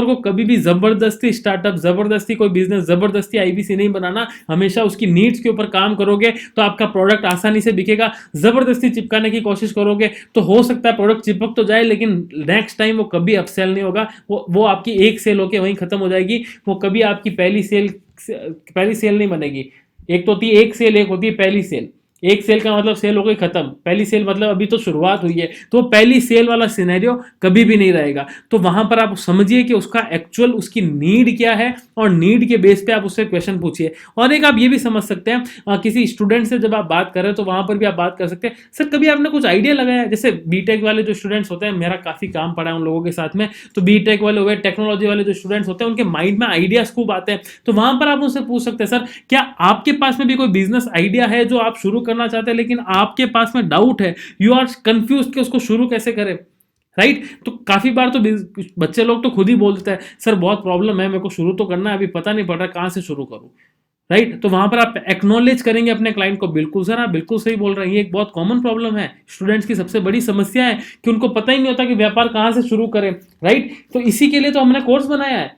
को कभी भी जबरदस्ती स्टार्टअप, जबरदस्ती कोई बिजनेस, जबरदस्ती आईबीसी नहीं बनाना। हमेशा उसकी नीड्स के ऊपर काम करोगे तो आपका प्रोडक्ट आसानी से बिकेगा। जबरदस्ती चिपकाने की कोशिश करोगे तो हो सकता है प्रोडक्ट चिपक तो जाए लेकिन नेक्स्ट टाइम वो कभी अपसेल नहीं होगा, वो आपकी एक सेल होके वहीं खत्म हो जाएगी, वो कभी आपकी पहली सेल नहीं बनेगी। एक तो होती है एक सेल, एक होती है पहली सेल। एक सेल का मतलब सेल हो गई खत्म, पहली सेल मतलब अभी तो शुरुआत हुई है, तो पहली सेल वाला सिनेरियो कभी भी नहीं रहेगा। तो वहां पर आप समझिए कि उसका एक्चुअल, उसकी नीड क्या है और नीड के बेस पे आप उससे क्वेश्चन पूछिए। और एक आप ये भी समझ सकते हैं, किसी स्टूडेंट से जब आप बात कर रहे हैं तो वहां पर भी आप बात कर सकते हैं, सर कभी आपने कुछ आइडिया लगाया है? जैसे बीटेक वाले जो स्टूडेंट्स होते हैं, मेरा काफी काम पड़ा है उन लोगों के साथ में, तो बीटेक वाले हुए, टेक्नोलॉजी वाले जो स्टूडेंट्स होते हैं उनके माइंड में आइडियाज खूब आते हैं, तो वहां पर आप उनसे पूछ सकते हैं, सर क्या आपके पास में भी कोई बिजनेस आइडिया है जो आप शुरू करना चाहते हैं लेकिन आपके पास में डाउट है, यू आर कंफ्यूज कि उसको शुरू कैसे करें? राइट? तो काफी बार तो बच्चे लोग तो खुद ही बोल देते हैं, सर बहुत प्रॉब्लम है, मेरे को शुरू तो करना है, अभी पता नहीं पड़ रहा कहां से शुरू करूं। राइट? तो वहां पर आप एक्नॉलेज करेंगे अपने क्लाइंट को, बिल्कुल सर आप बिल्कुल सही बोल रहे हैं, ये एक बहुत कॉमन प्रॉब्लम है, स्टूडेंट्स की सबसे बड़ी समस्या है कि उनको पता ही नहीं होता कि व्यापार कहां से शुरू करें। राइट? तो इसी के लिए तो हमने कोर्स बनाया है,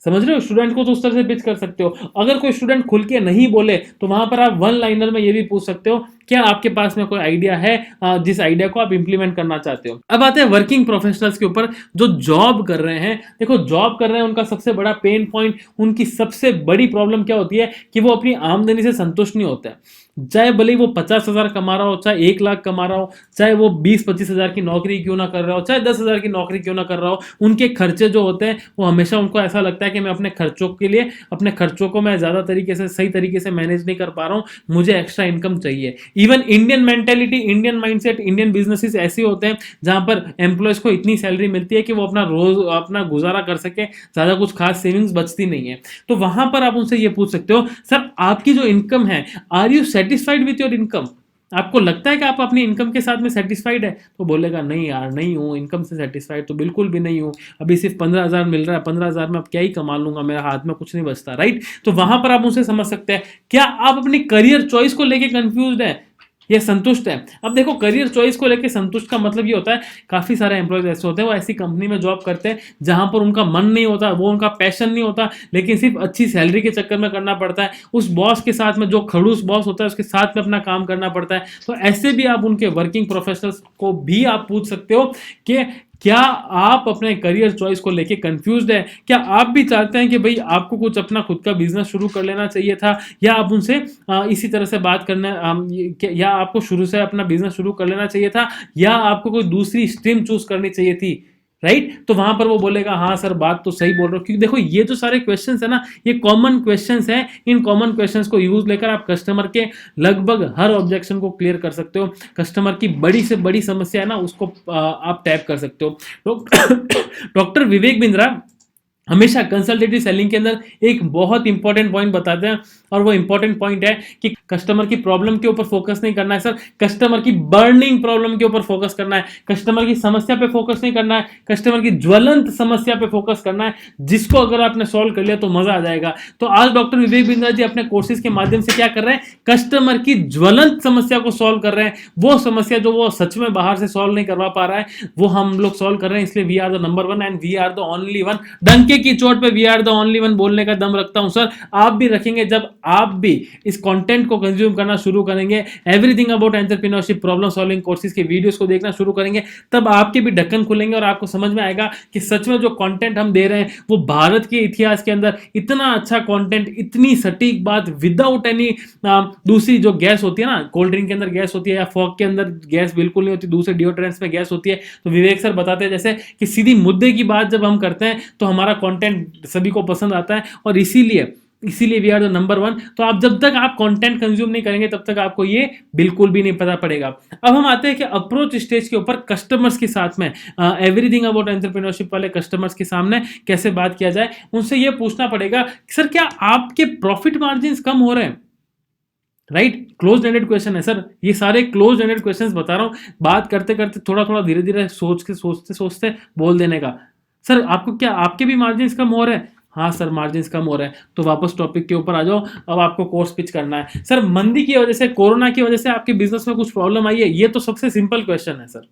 समझ रहे हो? स्टूडेंट को तो उस तरह से पिच कर सकते हो। अगर कोई स्टूडेंट खुल के नहीं बोले तो वहां पर आप वन लाइनर में ये भी पूछ सकते हो, क्या आपके पास में कोई आइडिया है जिस आइडिया को आप इंप्लीमेंट करना चाहते हो। अब आते हैं वर्किंग प्रोफेशनल्स के ऊपर जो जॉब कर रहे हैं। देखो, जॉब कर रहे हैं उनका सबसे बड़ा पेन पॉइंट, उनकी सबसे बड़ी प्रॉब्लम क्या होती है कि वो अपनी आमदनी से संतुष्ट नहीं होते हैं। चाहे भले वो 50,000 कमा रहा हो, चाहे 1 लाख कमा रहा हो, चाहे वो 20-25 हजार की नौकरी क्यों ना कर रहा हो, चाहे 10,000 की नौकरी क्यों ना कर रहा हो, उनके खर्चे जो होते हैं वो हमेशा उनको ऐसा लगता है कि मैं अपने खर्चों के लिए, अपने खर्चों को मैं ज्यादा तरीके से, सही तरीके से मैनेज नहीं कर पा रहा हूं, मुझे एक्स्ट्रा इनकम चाहिए। Even Indian mentality, Indian mindset, Indian businesses ऐसे होते हैं जहां पर एम्प्लॉयज को इतनी सैलरी मिलती है कि वो अपना रोज अपना गुजारा कर सके, ज्यादा कुछ खास सेविंग्स बचती नहीं है। तो वहां पर आप उनसे ये पूछ सकते हो, सर आपकी जो इनकम है, are you satisfied with your income? आपको लगता है कि आप अपनी इनकम के साथ में सेटिस्फाइड है? तो बोलेगा नहीं यार, नहीं हूँ इनकम से सेटिस्फाइड, तो बिल्कुल भी नहीं हूँ, अभी सिर्फ 15,000 मिल रहा है, 15,000 में अब क्या ही कमा लूंगा, मेरे हाथ में कुछ नहीं बचता, राइट? तो वहां पर आप उनसे समझ सकते हैं। क्या आप अपनी करियर चॉइस को लेके कंफ्यूज है या संतुष्ट है? अब देखो, करियर चॉइस को लेके संतुष्ट का मतलब ये होता है, काफी सारे एम्प्लॉयज ऐसे होते हैं वो ऐसी कंपनी में जॉब करते हैं जहां पर उनका मन नहीं होता, वो उनका पैशन नहीं होता, लेकिन सिर्फ अच्छी सैलरी के चक्कर में करना पड़ता है, उस बॉस के साथ में जो खड़ूस बॉस होता है उसके साथ में अपना काम करना पड़ता है। तो ऐसे भी आप उनके वर्किंग प्रोफेशनल्स को भी आप पूछ सकते हो कि क्या आप अपने करियर चॉइस को लेके कंफ्यूज्ड है? क्या आप भी चाहते हैं कि भाई आपको कुछ अपना खुद का बिजनेस शुरू कर लेना चाहिए था, या आप उनसे इसी तरह से बात करना, या आपको शुरू से अपना बिजनेस शुरू कर लेना चाहिए था, या आपको कोई दूसरी स्ट्रीम चूज करनी चाहिए थी, राइट? तो वहां पर वो बोलेगा हाँ सर बात तो सही बोल रहे हो। क्योंकि देखो ये जो सारे क्वेश्चंस है ना, ये कॉमन क्वेश्चंस हैं। इन कॉमन क्वेश्चंस को यूज लेकर आप कस्टमर के लगभग हर ऑब्जेक्शन को क्लियर कर सकते हो। कस्टमर की बड़ी से बड़ी समस्या है ना, उसको आप टैप कर सकते हो। तो डॉक्टर विवेक बिंद्रा हमेशा कंसल्टेटिव सेलिंग के अंदर एक बहुत इंपॉर्टेंट पॉइंट बताते हैं, और वो इंपॉर्टेंट पॉइंट है कि कस्टमर की प्रॉब्लम के ऊपर फोकस नहीं करना है सर, कस्टमर की बर्निंग प्रॉब्लम के ऊपर फोकस करना है, कस्टमर की समस्या पे फोकस नहीं करना है, कस्टमर की ज्वलंत समस्या पे फोकस करना है, जिसको अगर आपने सॉल्व कर लिया तो मजा आ जाएगा। तो आज डॉक्टर विवेक बिंद्रा जी अपने कोर्सेज के माध्यम से क्या कर रहे हैं, कस्टमर की ज्वलंत समस्या को सॉल्व कर रहे हैं। वो समस्या जो वो सच में बाहर से सॉल्व नहीं करवा पा रहा है, वो हम लोग सॉल्व कर रहे हैं। इसलिए we are the number one and we are the only one. डंके की चोट पे we are the only one बोलने का दम रखता हूं सर। आप भी रखेंगे जब आप भी इस कंटेंट को कंज्यूम करना शुरू करेंगे, everything about entrepreneurship problem solving courses के वीडियोस को देखना शुरू करेंगे, तब आपके भी ढक्कन खुलेंगे और आपको समझ में आएगा कि सच में जो कंटेंट हम दे रहे हैं वो भारत के इतिहास के अंदर इतना अच्छा कंटेंट, इतनी सटीक बात, विदाउट एनी दूसरी जो गैस होती है ना, कोल्ड ड्रिंक के अंदर गैस होती है या फॉग के अंदर गैस बिल्कुल नहीं होती, दूसरे डिओड्रेंट्स में गैस होती है, तो विवेक सर बताते हैं जैसे कि सीधी मुद्दे की बात जब हम करते हैं तो हमारा कंटेंट सभी को पसंद आता है, और इसीलिए we are the number one. तो आप जब तक आप कंटेंट कंज्यूम नहीं करेंगे तब तक आपको ये बिल्कुल भी नहीं पता पड़ेगा। अब हम आते हैं कि अप्रोच स्टेज के ऊपर कस्टमर्स के साथ में, एवरीथिंग अबाउट एंटरप्रेन्योरशिप वाले कस्टमर्स के सामने कैसे बात किया जाए। उनसे ये पूछना पड़ेगा, सर क्या आपके प्रॉफिट मार्जिन कम हो रहे हैं? राइट, क्लोज एंडेड क्वेश्चन है सर, ये सारे क्लोज एंडेड क्वेश्चंस बता रहा हूं। बात करते करते थोड़ा थोड़ा धीरे धीरे सोचते सोचते बोल देने का। सर आपको क्या आपके भी मार्जिन कम हो रहे हैं? हाँ सर मार्जिन कम हो रहे हैं। तो वापस टॉपिक के ऊपर आ जाओ, अब आपको कोर्स पिच करना है। सर मंदी की वजह से, कोरोना की वजह से आपके बिजनेस में कुछ प्रॉब्लम आई है? ये तो सबसे सिंपल क्वेश्चन है सर,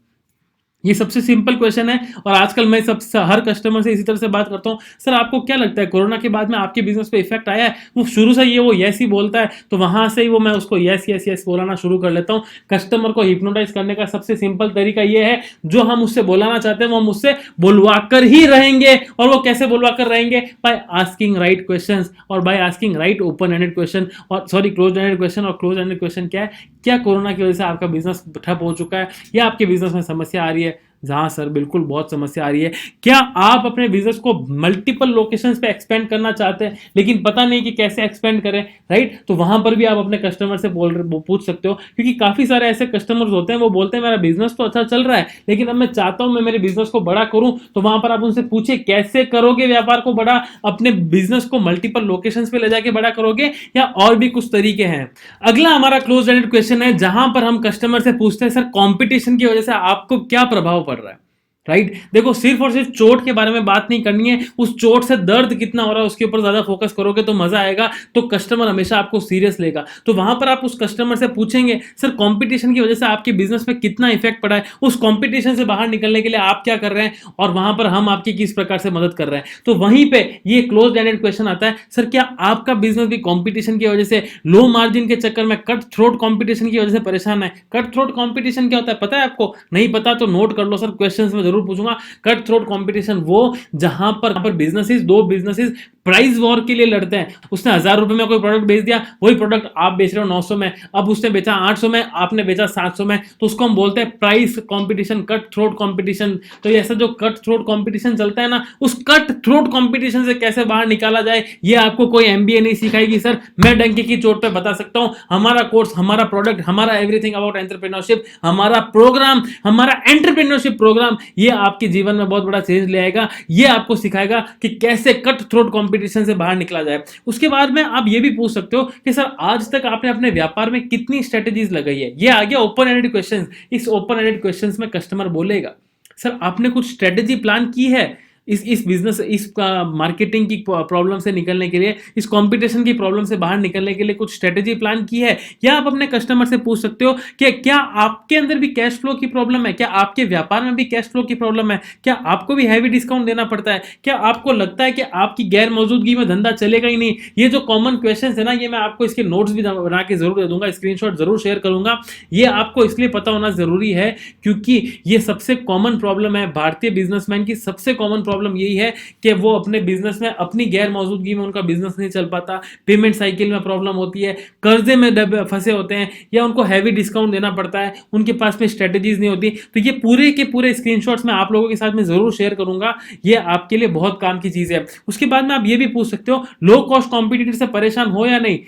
ये सबसे सिंपल क्वेश्चन है। और आजकल मैं सबसे हर कस्टमर से इसी तरह से बात करता हूं, सर आपको क्या लगता है कोरोना के बाद में आपके बिजनेस पे इफेक्ट आया है? वो शुरू से ये वो यस ही बोलता है, तो वहां से ही वो मैं उसको यस यस यस बोलाना शुरू कर लेता हूं। कस्टमर को हिप्नोटाइज करने का सबसे सिंपल तरीका ये है, जो हम उससे बोलाना चाहते हैं वो हम उससे बुलवा कर ही रहेंगे। और वो कैसे बुलवा कर रहेंगे? बाय आस्किंग राइट क्वेश्चन, और bye asking right open ended question, और सॉरी क्लोज एंडेड क्वेश्चन। और क्लोज एंडेड क्वेश्चन क्या है? क्या कोरोना की वजह से आपका बिजनेस ठप हो चुका है, या आपके बिजनेस में समस्या आ रही है? जहां सर बिल्कुल बहुत समस्या आ रही है। क्या आप अपने बिजनेस को मल्टीपल लोकेशंस पे एक्सपेंड करना चाहते हैं लेकिन पता नहीं कि कैसे एक्सपेंड करें, राइट? तो वहां पर भी आप अपने कस्टमर से पूछ सकते हो, क्योंकि काफी सारे ऐसे कस्टमर्स होते हैं वो बोलते हैं मेरा बिजनेस तो अच्छा चल रहा है लेकिन अब मैं चाहता हूं मैं मेरे बिजनेस को बड़ा करूं। तो वहां पर आप उनसे पूछे कैसे करोगे व्यापार को बड़ा, अपने बिजनेस को मल्टीपल लोकेशंस पे ले जाके बड़ा करोगे, या और भी कुछ तरीके हैं? अगला हमारा क्लोज एंडेड क्वेश्चन है जहां पर हम कस्टमर से पूछते हैं, सर कंपटीशन की वजह से आपको क्या प्रभाव पड़ रहा है? राइट, देखो सिर्फ और सिर्फ चोट के बारे में बात नहीं करनी है, उस चोट से दर्द कितना हो रहा है उसके ऊपर ज्यादा फोकस करोगे तो मजा आएगा, तो कस्टमर हमेशा आपको सीरियस लेगा। तो वहां पर आप उस कस्टमर से पूछेंगे, सर कंपटीशन की वजह से आपके बिजनेस में कितना इफेक्ट पड़ा है, उस कंपटीशन से बाहर निकलने के लिए आप क्या कर रहे हैं, और वहां पर हम आपकी किस प्रकार से मदद कर रहे हैं। तो वहीं पे ये क्लोज एंडेड क्वेश्चन आता है, सर क्या आपका बिजनेस भी कंपटीशन की वजह से, लो मार्जिन के चक्कर में, कट थ्रोट कंपटीशन की वजह से परेशान है? कट थ्रोट कंपटीशन क्या होता है पता है आपको? नहीं पता तो नोट कर लो सर, क्वेश्चंस में जरूर पूछूंगा। कट थ्रोट कंपटीशन वो जहां पर बिजनेसेस, दो बिजनेसेस प्राइस वॉर के लिए लड़ते हैं। उसने 1000 रुपए में कोई प्रोडक्ट बेच दिया, वही प्रोडक्ट आप बेच रहे हो 900 में, अब उसने बेचा 800 में, आपने बेचा 700 में, तो उसको हम बोलते हैं price competition, cut throat competition. तो ऐसा जो कट थ्रोट कंपटीशन चलता है ना, उस कट थ्रोट कंपटीशन से कैसे बाहर निकाला जाए, ये आपको कोई एमबीए नहीं सिखाएगी सर। मैं डंके की चोट पे बता सकता हूं, हमारा कोर्स, हमारा प्रोडक्ट, हमारा एवरीथिंग अबाउट एंटरप्रेन्योरशिप, हमारा प्रोग्राम, हमारा एंटरप्रेन्योरशिप प्रोग्राम, ये आपके जीवन में बहुत बड़ा चेंज ले आएगा। ये आपको सिखाएगा कि कैसे कट थ्रोट कंपटीशन से बाहर निकला जाए। उसके बाद में आप ये भी पूछ सकते हो कि सर आज तक आपने अपने व्यापार में कितनी स्ट्रेटेजीज लगाई है। ये आ गया ओपन एंडेड क्वेश्चंस। इस ओपन एंडेड क्वेश्चंस में कस्टमर बोलेगा सर आपने कुछ स्ट्रेटेजी प्लान की है इस बिजनेस, इस मार्केटिंग की प्रॉब्लम से निकलने के लिए, इस कंपटीशन की प्रॉब्लम से बाहर निकलने के लिए कुछ स्ट्रेटेजी प्लान की है? या आप अपने कस्टमर से पूछ सकते हो कि क्या आपके अंदर भी कैश फ्लो की प्रॉब्लम है, क्या आपके व्यापार में भी कैश फ्लो की प्रॉब्लम है, क्या आपको भी हैवी डिस्काउंट देना पड़ता है, क्या आपको लगता है कि आपकी गैर मौजूदगी में धंधा चलेगा ही नहीं। ये जो कॉमन क्वेश्चन है ना, ये मैं आपको इसके नोट्स भी बना के जरूर दे दूंगा, स्क्रीनशॉट जरूर शेयर करूंगा। ये आपको इसलिए पता होना जरूरी है क्योंकि ये सबसे कॉमन प्रॉब्लम है भारतीय बिजनेसमैन की। सबसे कॉमन प्रॉब्लम यही है कि वो अपने बिजनेस में अपनी गैर मौजूदगी में उनका बिजनेस नहीं चल पाता, पेमेंट साइकिल में प्रॉब्लम होती है, कर्जे में फंसे होते हैं, या उनको हैवी डिस्काउंट देना पड़ता है, उनके पास में स्ट्रेटेजीज नहीं होती। तो ये पूरे के पूरे स्क्रीनशॉट्स मैं आप लोगों के साथ में जरूर शेयर करूंगा, ये आपके लिए बहुत काम की चीज है। उसके बाद में आप ये भी पूछ सकते हो लो कॉस्ट कॉम्पिटिटर से परेशान हो या नहीं।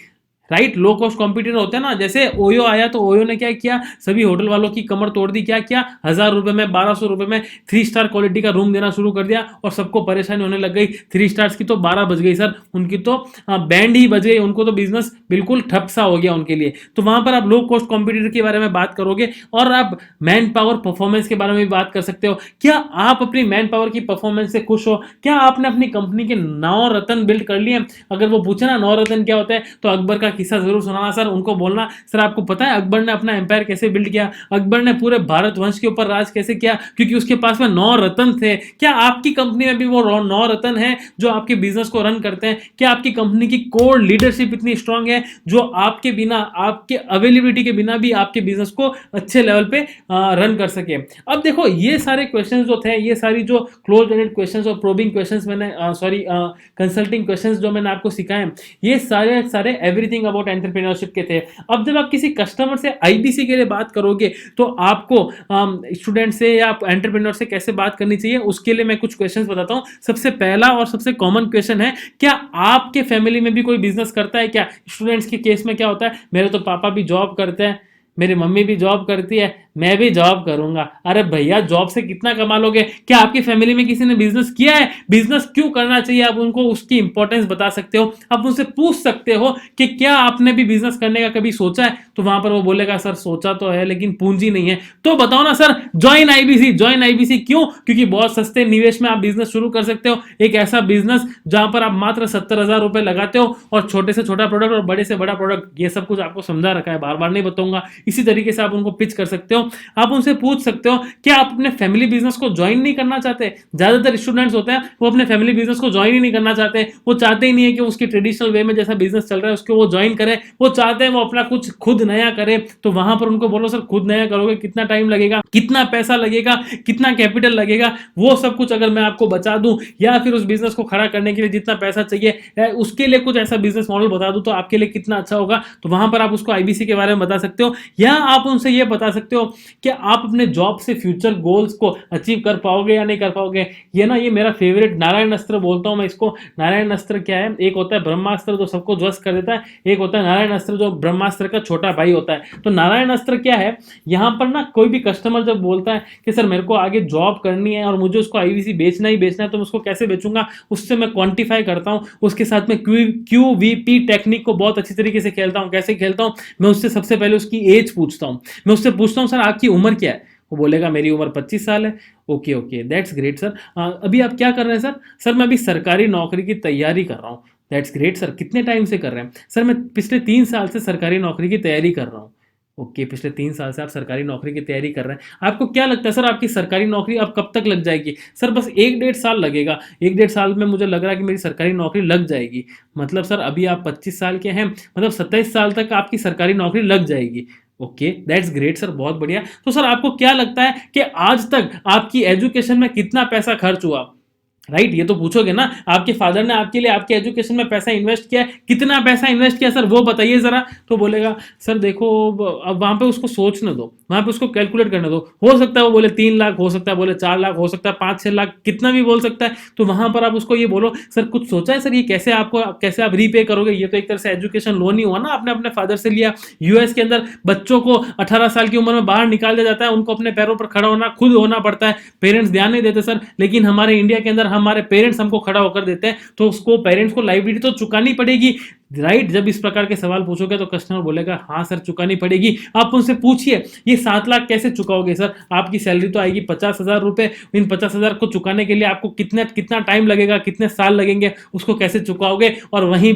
राइट, लो कॉस्ट कॉम्पिटिटर होते हैं ना, जैसे ओयो आया तो ओयो ने क्या किया, सभी होटल वालों की कमर तोड़ दी। क्या किया, 1000 रुपए में, 1200 रुपए में 3 स्टार क्वालिटी का रूम देना शुरू कर दिया और सबको परेशानी होने लग गई। 3 स्टार्स की तो 12 बज गई सर, उनकी तो बैंड ही बज गई, उनको तो बिजनेस बिल्कुल ठप सा हो गया उनके लिए। तो वहां पर आप लो कॉस्ट कॉम्पिटिटर के बारे में बात करोगे और आप मैन पावर परफॉर्मेंस के बारे में भी बात कर सकते हो। क्या आप अपनी मैन पावर की परफॉर्मेंस से खुश हो? क्या आपने अपनी कंपनी के 9 रत्न बिल्ड कर लिए? अगर वो पूछे ना 9 रत्न क्या होता है, तो अकबर का किस्सा जरूर सुनाना सर। उनको बोलना सर आपको पता है अकबर ने अपना एम्पायर कैसे बिल्ड किया, अकबर ने पूरे भारत वंश के ऊपर राज कैसे किया, क्योंकि उसके पास में 9 रत्न थे। क्या आपकी कंपनी में भी वो 9 रत्न है जो आपके बिजनेस को रन करते हैं? क्या आपकी कंपनी की कोर लीडरशिप इतनी स्ट्रांग है जो आपके बिना, आपके अवेलेबिलिटी के बिना भी आपके बिजनेस को अच्छे लेवल पे रन कर सके? अब देखो ये सारे क्वेश्चंस जो थे, ये सारी जो क्लोज एंडेड क्वेश्चंस और प्रोबिंग क्वेश्चंस मैंने कंसल्टिंग क्वेश्चंस जो मैंने आपको सिखाए, ये सारे सारे एवरीथिंग अबाउट एंटरप्रेन्योरशिप के थे। अब जब आप किसी कस्टमर से आईबीसी के लिए बात करोगे तो आपको स्टूडेंट से या एंटरप्रेन्योर से कैसे बात करनी चाहिए, उसके लिए मैं कुछ क्वेश्चंस बताता हूं। सबसे पहला और सबसे कॉमन क्वेश्चन है, क्या आपके फैमिली में भी कोई बिजनेस करता है क्या? स्टूडेंट्स के केस में क्या होता है, मेरे तो पापा भी जॉब करते हैं, मेरी मम्मी भी जॉब करती है, मैं भी जॉब करूंगा। अरे भैया जॉब से कितना कमा लोगे? क्या आपकी फैमिली में किसी ने बिजनेस किया है? बिजनेस क्यों करना चाहिए, आप उनको उसकी इंपॉर्टेंस बता सकते हो। आप उनसे पूछ सकते हो कि क्या आपने भी बिजनेस करने का कभी सोचा है? तो वहां पर वो बोलेगा सर सोचा तो है लेकिन पूंजी नहीं है। तो बताओ ना sir, join IBC. Join IBC क्यों? क्योंकि बहुत सस्ते निवेश में आप बिजनेस शुरू कर सकते हो। एक ऐसा बिजनेस जहां पर आप मात्र 70,000 रुपए लगाते हो और छोटे से छोटा प्रोडक्ट और बड़े से बड़ा प्रोडक्ट, ये सब कुछ आपको समझा रखा है, बार बार नहीं बताऊंगा। इसी तरीके से आप उनको पिच कर सकते हो। आप उनसे पूछ सकते हो क्या आप अपने फैमिली बिजनेस को ज्वाइन नहीं करना चाहते? ज्यादातर स्टूडेंट्स होते हैं वो अपने फैमिली बिजनेस को ज्वाइन ही नहीं करना चाहते। वो चाहते ही नहीं है कि उसकी ट्रेडिशनल वे में जैसा बिजनेस चल रहा है उसको वो ज्वाइन करे, वो चाहते हैं वो अपना कुछ खुद नया करे। तो वहां पर उनको बोलो सर खुद नया करोगे कितना टाइम लगेगा, कितना पैसा लगेगा, कितना कैपिटल लगेगा, वो सब कुछ अगर मैं आपको बता दूं, या फिर उस बिजनेस को खड़ा करने के लिए जितना पैसा चाहिए उसके लिए कुछ ऐसा बिजनेस मॉडल बता दूं तो आपके लिए कितना अच्छा होगा। तो वहां पर आप उसको आईबीसी के बारे में बता सकते हो। या आप उनसे ये बता सकते हो कि आप अपने जॉब से फ्यूचर गोल्स को अचीव कर पाओगे या नहीं कर पाओगे। ये ना, ये मेरा फेवरेट नारायण अस्त्र बोलता हूं मैं इसको। नारायण अस्त्र क्या है? एक होता है ब्रह्मास्त्र जो सबको ध्वस्त कर देता है, एक होता है नारायण अस्त्र जो ब्रह्मास्त्र का छोटा भाई होता है। तो नारायण अस्त्र क्या है, यहां पर ना कोई भी कस्टमर जब बोलता है कि सर मेरे को आगे जॉब करनी है और मुझे उसको आईबीसी बेचना ही बेचना है, तो मैं उसको कैसे बेचूंगा, उससे मैं क्वांटिफाई करता हूं। उसके साथ में QVP टेक्निक को बहुत अच्छी तरीके से खेलता हूं। कैसे खेलता हूं, मैं उससे सबसे पहले उसकी एज पूछता हूं। मैं उससे पूछता हूं सर आपकी उम्र क्या है? वो बोलेगा मेरी उम्र 25 साल है। Okay okay, that's great sir. अभी आप क्या कर रहे हैं सर? सर मैं अभी सरकारी नौकरी की तैयारी कर रहा हूँ। दैट्स ग्रेट सर, कितने टाइम से कर रहे हैं? सर मैं पिछले 3 साल से सरकारी नौकरी की तैयारी कर रहा हूँ। ओके, पिछले 3 साल से आप सरकारी नौकरी की तैयारी कर रहे हैं। आपको क्या लगता है सर आपकी सरकारी नौकरी अब कब तक लग जाएगी? सर बस 1-1.5 साल लगेगा। 1-1.5 साल में मुझे लग रहा है कि मेरी सरकारी नौकरी लग जाएगी। मतलब सर अभी आप 25 साल के हैं, मतलब 27 साल तक आपकी सरकारी नौकरी लग जाएगी। ओके, दैट्स ग्रेट सर, बहुत बढ़िया। तो सर आपको क्या लगता है कि आज तक आपकी एजुकेशन में कितना पैसा खर्च हुआ? राइट? ये तो पूछोगे ना, आपके फादर ने आपके लिए आपके एजुकेशन में पैसा इन्वेस्ट किया है, कितना पैसा इन्वेस्ट किया सर वो बताइए जरा। तो बोलेगा सर देखो, अब वहां पे उसको सोचने दो, वहां पे उसको कैलकुलेट करने दो, हो सकता है वो बोले 3 लाख, हो सकता है बोले 4 लाख, हो सकता है 5-6 लाख, कितना भी बोल सकता है। तो वहां पर आप उसको ये बोलो सर कुछ सोचा है सर ये कैसे आपको, कैसे आप रीपे करोगे, ये तो एक तरह से एजुकेशन लोन ही हुआ ना, आपने अपने फादर से लिया। यूएस के अंदर बच्चों को 18 साल की उम्र में बाहर निकाल दिया जाता है, उनको अपने पैरों पर खड़ा होना खुद होना पड़ता है, पेरेंट्स ध्यान नहीं देते सर। लेकिन हमारे इंडिया के अंदर हमारे पेरेंट्स हमको खड़ा होकर देते हैं, तो उसको पेरेंट्स को लाइबिलिटी तो चुकानी पड़ेगी, राइट? जब इस प्रकार के सवाल पूछोगे तो कस्टमर बोलेगा हाँ सर चुकानी पड़ेगी। आप उनसे पूछिए ये 7 लाख कैसे चुकाओगे सर, आपकी सैलरी तो आएगी 50,000 रुपए, इन 50,000 को चुकाने के लिए आपको कितना टाइम लगेगा, कितने साल लगेंगे, उसको कैसे चुकाओगे? और वहीं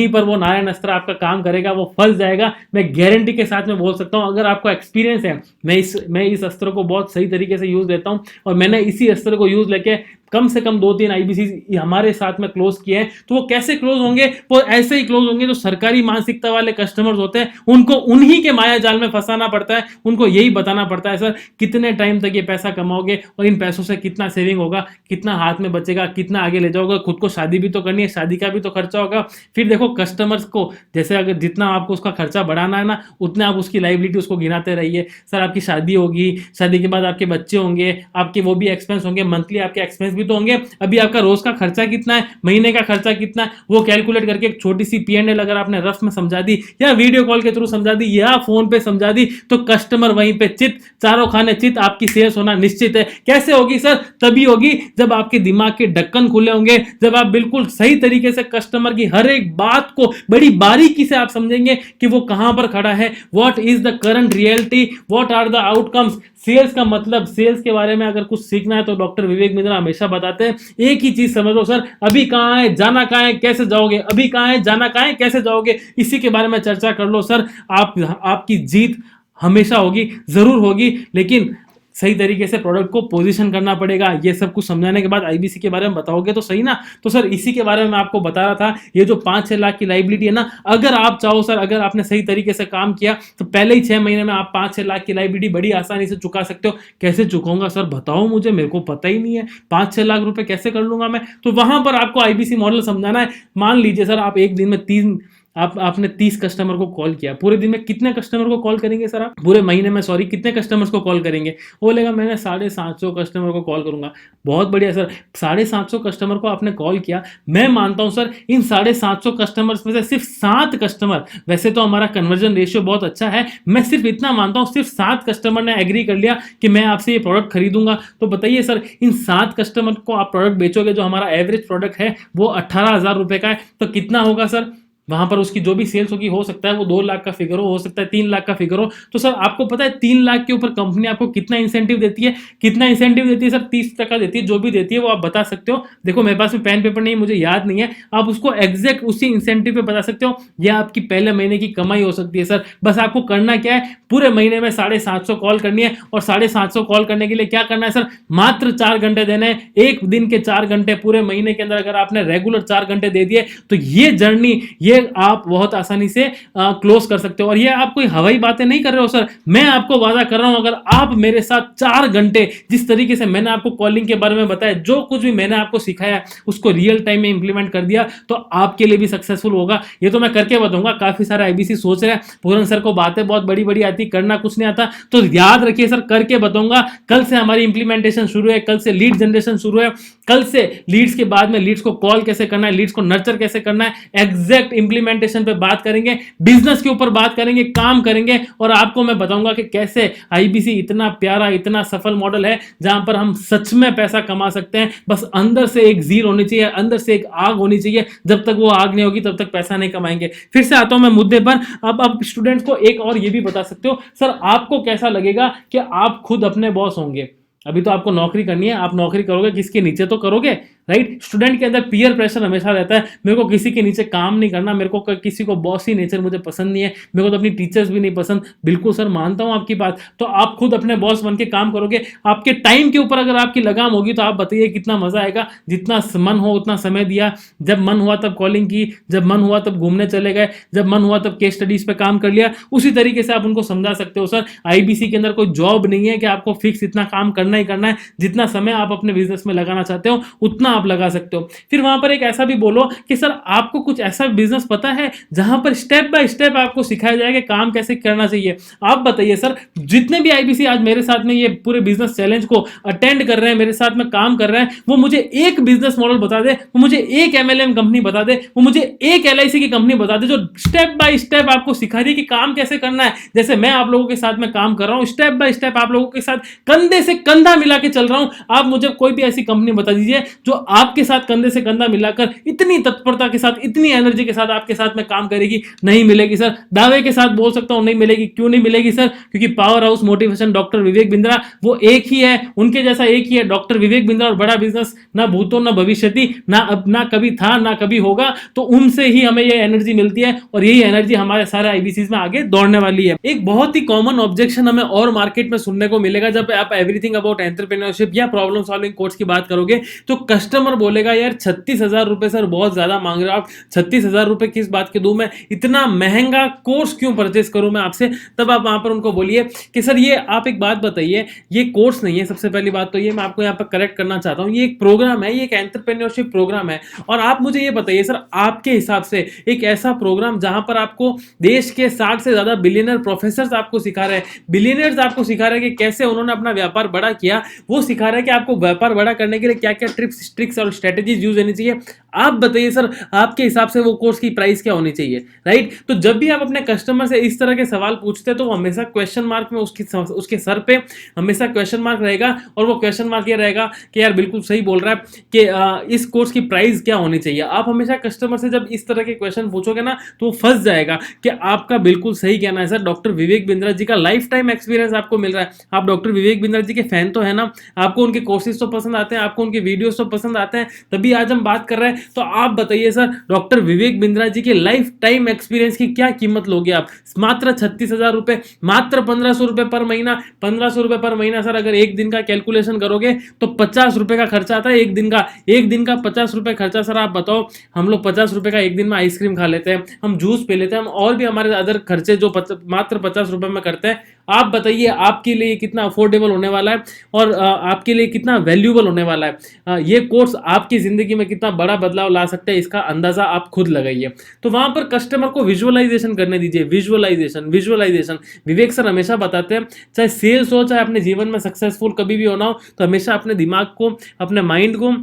पर वो नारायण अस्त्र आपका काम करेगा, वो फंस जाएगा। मैं गारंटी के साथ में बोल सकता हूं, अगर आपको एक्सपीरियंस है, मैं इस अस्त्र को बहुत सही तरीके से यूज देता हूं, और मैंने इसी अस्त्र को यूज लेके कम से कम 2-3 आईबीसी हमारे साथ में क्लोज किए हैं। तो वो कैसे क्लोज होंगे? वो ऐसे ही क्लोज होंगे जो सरकारी मानसिकता वाले कस्टमर्स होते हैं, उनको उन्हीं के माया जाल में फंसाना पड़ता है, उनको यही बताना पड़ता है सर कितने टाइम तक ये पैसा कमाओगे और इन पैसों से कितना सेविंग होगा, कितना हाथ में बचेगा, कितना आगे ले जाओगे, खुद को शादी भी तो करनी है, शादी का भी तो खर्चा होगा। फिर देखो कस्टमर्स को जैसे अगर जितना आपको उसका खर्चा बढ़ाना है ना, उतने आप उसकी लाइबिलिटी उसको गिनाते रहिए। सर आपकी शादी होगी, शादी के बाद आपके बच्चे होंगे, आपके वो भी एक्सपेंस होंगे, मंथली आपके एक्सपेंस भी तो होंगे। अभी आपका रोज का खर्चा कितना है, महीने का खर्चा कितना है, वो कैलकुलेट करके एक छोटी सी P&L अगर आपने रफ में समझा दी, या वीडियो कॉल के थ्रू समझा दी, या फोन पे समझा दी, तो कस्टमर वहीं पे चित, चारों खाने चित, आपकी सेल्स होना निश्चित है। कैसे होगी सर? तभी होगी जब आपके दिमाग के ढक्कन खुले होंगे, जब आप बिल्कुल सही तरीके से कस्टमर की हर एक बात को बड़ी बारीकी से आप समझेंगे कि वो कहां पर खड़ा है, what is the current reality, what are the outcomes. Sales का मतलब, सेल्स के बारे में अगर कुछ सीखना है तो डॉक्टर विवेक मिश्रा हमेशा बताते हैं एक ही चीज समझ लो सर, अभी कहां है, जाना कहां है, कैसे जाओगे, अभी कहां है, जाना कहां है, कैसे जाओगे, इसी के बारे में चर्चा कर लो सर। आपकी जीत हमेशा होगी, जरूर होगी, लेकिन सही तरीके से प्रोडक्ट को पोजीशन करना पड़ेगा। ये सब कुछ समझाने के बाद आईबीसी के बारे में बताओगे तो सही ना। तो सर इसी के बारे में मैं आपको बता रहा था, ये जो 5-6 लाख की लाइबिलिटी है ना, अगर आप चाहो सर, अगर आपने सही तरीके से काम किया तो पहले ही 6 महीने में आप 5-6 लाख की लाइबिलिटी बड़ी आसानी से चुका सकते हो। कैसे चुकाऊंगा सर बताओ मुझे, मेरे को पता ही नहीं है, 5-6 लाख रुपए कैसे कर लूंगा मैं? तो वहां पर आपको आईबीसी मॉडल समझाना है। मान लीजिए सर आप एक दिन में आपने 30 कस्टमर को कॉल किया, पूरे दिन में कितने कस्टमर को कॉल करेंगे सर आप? पूरे महीने में सॉरी कितने कस्टमर्स को कॉल करेंगे? वो बोलेगा मैंने 750 कस्टमर को कॉल करूंगा। बहुत बढ़िया सर, 750 कस्टमर को आपने कॉल किया। मैं मानता हूं सर इन 750 कस्टमर्स में से सिर्फ 7 कस्टमर, वैसे तो हमारा कन्वर्जन रेशियो बहुत अच्छा है, मैं सिर्फ इतना मानता हूं सिर्फ 7 कस्टमर ने एग्री कर लिया कि मैं आपसे ये प्रोडक्ट खरीदूंगा। तो बताइए सर इन 7 कस्टमर को आप प्रोडक्ट बेचोगे, जो हमारा एवरेज प्रोडक्ट है वो 18,000 रुपए का है, तो कितना होगा सर? वहां पर उसकी जो भी सेल्स होगी, हो सकता है वो 2 लाख का फिगर हो सकता है 3 लाख का फिगर हो। तो सर आपको पता है 3 लाख के ऊपर कंपनी आपको कितना इंसेंटिव देती है? कितना इंसेंटिव देती है सर? 30% देती है। जो भी देती है वो आप बता सकते हो, देखो मेरे पास में पेन पेपर नहीं, मुझे याद नहीं है, आप उसको एग्जैक्ट उसी इंसेंटिव पे बता सकते हो। यह आपकी पहले महीने की कमाई हो सकती है सर। बस आपको करना क्या है, पूरे महीने में 750 कॉल करनी है, और 750 कॉल करने के लिए क्या करना है सर? मात्र 4 घंटे देने हैं। एक दिन के 4 घंटे, पूरे महीने के अंदर अगर आपने रेगुलर 4 घंटे दे दिए तो ये जर्नी, ये आप बहुत आसानी से क्लोज कर सकते हो। और ये आप कोई हवाई बातें नहीं कर रहे हो सर, मैं आपको वादा कर रहा हूं, अगर आप मेरे साथ 4 घंटे जिस तरीके से मैंने आपको कॉलिंग के बारे में बताया, जो कुछ भी मैंने आपको सिखाया उसको रियल टाइम में इंप्लीमेंट कर दिया, तो आपके लिए भी सक्सेसफुल होगा। ये तो मैं करके बताऊंगा। काफी सारे आईबीसी सोच रहे हैं पूरन सर को बातें बहुत बड़ी बड़ी आती, करना कुछ नहीं आता, तो याद रखिए सर करके बताऊंगा। कल से हमारी इंप्लीमेंटेशन शुरू है, कल से लीड जनरेशन शुरू है, कल से लीड्स के बाद में लीड्स को कॉल कैसे करना है, लीड्स को नर्चर कैसे करना है, एग्जैक्ट इंप्लीमेंटेशन पे बात करेंगे, बिजनेस के ऊपर बात करेंगे, काम करेंगे, और आपको मैं बताऊंगा कि कैसे आईबीसी इतना प्यारा, इतना सफल मॉडल है जहां पर हम सच में पैसा कमा सकते हैं। बस अंदर से एक जील होनी चाहिए, अंदर से एक आग होनी चाहिए। जब तक वो आग नहीं होगी तब तक पैसा नहीं कमाएंगे। फिर से आता हूं मैं मुद्दे पर। अब आप स्टूडेंट्स को एक और ये भी बता सकते हो, सर आपको कैसा लगेगा कि आप खुद अपने बॉस होंगे? अभी तो आपको नौकरी करनी है, आप नौकरी करोगे किसके नीचे तो करोगे, राइट? स्टूडेंट के अंदर पीयर प्रेशर हमेशा रहता है, मेरे को किसी के नीचे काम नहीं करना, मेरे को किसी को बॉसी नेचर मुझे पसंद नहीं है, मेरे को तो अपनी टीचर्स भी नहीं पसंद। बिल्कुल सर मानता हूं आपकी बात। तो आप खुद अपने बॉस बन के काम करोगे, आपके टाइम के ऊपर अगर आपकी लगाम होगी तो आप बताइए कितना मजा आएगा। जितना मन हो उतना समय दिया, जब मन हुआ तब कॉलिंग की, जब मन हुआ तब घूमने चले गए, जब मन हुआ तब केस स्टडीज पे काम कर लिया। उसी तरीके से आप उनको समझा सकते हो सर आईबीसी के अंदर कोई जॉब नहीं है कि आपको फिक्स इतना काम करना ही करना है। जितना समय आप अपने बिजनेस में लगाना चाहते हो उतना वहां आप लगा सकते हो। फिर वहां पर एक ऐसा भी बोलो कि सर आपको कुछ ऐसा बिजनेस पता है जहां पर स्टेप बाय स्टेप आपको सिखाया जाएगा काम कैसे करना चाहिए। आप बताइए सर, जितने भी आईबीसी आज मेरे साथ में ये पूरे बिजनेस चैलेंज को अटेंड कर रहे हैं, मेरे साथ में काम कर रहे हैं, वो मुझे एक बिजनेस मॉडल बता दे, वो मुझे एक एमएलएम कंपनी बता दे, वो मुझे एक एलआईसी की कंपनी बता दे जो स्टेप बाय स्टेप आपको सिखा रही है कि काम कैसे करना है। जैसे मैं आप लोगों के साथ में काम कर रहा हूं, स्टेप बाय स्टेप आप लोगों के साथ कंधे से कंधा मिला के चल रहा हूं। आप मुझे कोई भी ऐसी कंपनी बता दीजिए जो आपके साथ कंधे से कंधा मिलाकर इतनी तत्परता के साथ, इतनी एनर्जी के साथ आपके साथ में काम करेगी। नहीं मिलेगी सर, दावे के साथ बोल सकता हूं नहीं मिलेगी। क्यों नहीं मिलेगी सर? क्योंकि power house motivation doctor Vivek Bindra वो एक ही है, उनके जैसा एक ही है। डॉक्टर विवेक बिंद्रा और बड़ा बिजनेस ना भूतो ना भविष्यति, ना अब ना कभी था ना कभी होगा। तो उनसे ही हमें ये एनर्जी मिलती है और यही एनर्जी हमारे सारे आईबीसीज में आगे दौड़ने वाली है। एक बहुत ही कॉमन ऑब्जेक्शन हमें और मार्केट में सुनने को मिलेगा जब आप एवरीथिंग अबाउट एंटरप्रेन्योरशिप या प्रॉब्लम सॉल्विंग कोर्स की बात करोगे, तो कस्टमर बोलेगा यार 36,000 रुपए सर बहुत ज्यादा मांग रहे हो आप। 36,000 रुपए किस बात के दूं मैं, इतना महंगा कोर्स क्यों परचेस करूं मैं आपसे। तब आप वहां पर उनको बोलिए कि सर ये आप एक बात बताइए, ये कोर्स नहीं है। सबसे पहली बात तो ये मैं आपको यहाँ पर करेक्ट करना चाहता हूँ, ये एक प्रोग्राम है, ये एक एंटरप्रेन्योरशिप प्रोग्राम है। और आप मुझे ये बताइए सर, आपके हिसाब से एक ऐसा प्रोग्राम जहां पर आपको देश के 60 से ज्यादा बिलियनर प्रोफेसर आपको सिखा रहे हैं, बिलियनर्स आपको सिखा रहे हैं कि कैसे उन्होंने अपना व्यापार बड़ा किया, वो सिखा रहे हैं कि आपको व्यापार बड़ा करने के लिए क्या क्या ट्रिप्स ट्रिक्स और स्ट्रेटेजीज यूज होनी चाहिए। आप बताइए सर, आपके हिसाब से वो कोर्स की प्राइस क्या होनी चाहिए, राइट? तो जब भी आप अपने कस्टमर से इस तरह के सवाल पूछते हैं तो वो हमेशा क्वेश्चन मार्क में उसके सर पे हमेशा क्वेश्चन मार्क रहेगा। और वो क्वेश्चन मार्क ये रहेगा कि यार बिल्कुल सही बोल रहा है कि इस कोर्स की प्राइस क्या होनी चाहिए। आप हमेशा कस्टमर से जब इस तरह के क्वेश्चन पूछोगे ना तो वो फंस जाएगा कि आपका बिल्कुल सही कहना है सर, डॉक्टर विवेक बिंद्रा जी का लाइफ टाइम एक्सपीरियंस आपको मिल रहा है। आप डॉक्टर विवेक बिंद्रा जी के फैन तो है ना, आपको उनके कोर्सेज तो पसंद आते हैं, आपको उनके वीडियोस तो पसंद आते हैं, तभी आज हम बात कर रहे हैं। तो आप बताइए सर, डॉक्टर विवेक बिंद्रा जी के लाइफ टाइम एक्सपीरियंस की क्या कीमत लोगे आप? मात्र 36,000 रुपए, मात्र 1,500 रुपए पर महीना। 1,500 रुपए पर महीना सर, अगर एक दिन का कैलकुलेशन करोगे तो 50 रुपए का खर्चा आता है एक दिन का। एक दिन का 50 रुपए खर्चा। सर आप बताओ, हम लोग 50 रुपए का एक दिन में आइसक्रीम खा लेते हैं, हम जूस पी लेते हैं, हम और भी हमारे अदर खर्चे जो मात्र 50 रुपए में करते हैं। आप बताइए आपके लिए कितना अफोर्डेबल होने वाला है और आपके लिए कितना वैल्यूएबल होने वाला है। ये कोर्स आपकी जिंदगी में कितना बड़ा बदलाव ला सकते हैं, इसका अंदाजा आप खुद लगाइए। तो वहां पर कस्टमर को विजुअलाइजेशन करने दीजिए, विजुअलाइजेशन। विवेक सर हमेशा बताते हैं, चाहे सेल्स हो चाहे अपने जीवन में सक्सेसफुल कभी भी होना हो, तो हमेशा अपने दिमाग को, अपने माइंड को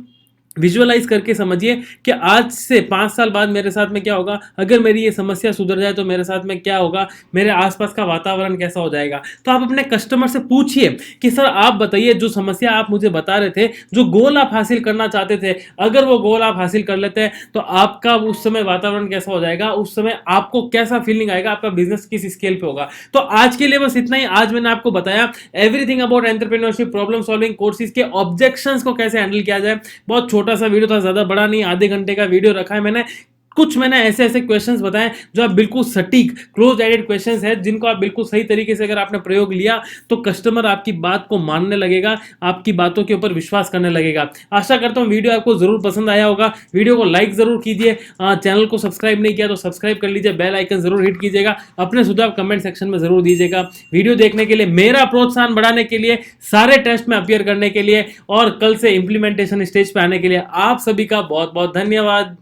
विजुअलाइज करके समझिए कि आज से 5 साल बाद मेरे साथ में क्या होगा, अगर मेरी ये समस्या सुधर जाए तो मेरे साथ में क्या होगा, मेरे आसपास का वातावरण कैसा हो जाएगा। तो आप अपने कस्टमर से पूछिए कि सर आप बताइए, जो समस्या आप मुझे बता रहे थे, जो गोल आप हासिल करना चाहते थे, अगर वो गोल आप हासिल कर लेते हैं तो आपका उस समय वातावरण कैसा हो जाएगा, उस समय आपको कैसा फीलिंग आएगा, आपका बिजनेस किस स्केल पे होगा। तो आज के लिए बस इतना ही। आज मैंने आपको बताया everything about entrepreneurship, problem solving courses के ऑब्जेक्शंस को कैसे हैंडल किया जाए। बहुत छोटा सा वीडियो था, ज्यादा बड़ा नहीं, आधे घंटे का वीडियो रखा है मैंने। कुछ मैंने ऐसे ऐसे क्वेश्चंस बताए जो आप बिल्कुल सटीक क्लोज एडेड क्वेश्चंस हैं, जिनको आप बिल्कुल सही तरीके से अगर आपने प्रयोग लिया तो कस्टमर आपकी बात को मानने लगेगा, आपकी बातों के ऊपर विश्वास करने लगेगा। आशा करता हूं वीडियो आपको जरूर पसंद आया होगा। वीडियो को लाइक जरूर कीजिए, चैनल को सब्सक्राइब नहीं किया तो सब्सक्राइब कर लीजिए, बेल आइकन जरूर हिट कीजिएगा, अपने सुझाव कमेंट सेक्शन में जरूर दीजिएगा। वीडियो देखने के लिए, मेरा प्रोत्साहन बढ़ाने के लिए, सारे टेस्ट में अपीयर करने के लिए और कल से इंप्लीमेंटेशन स्टेज पे आने के लिए आप सभी का बहुत बहुत धन्यवाद।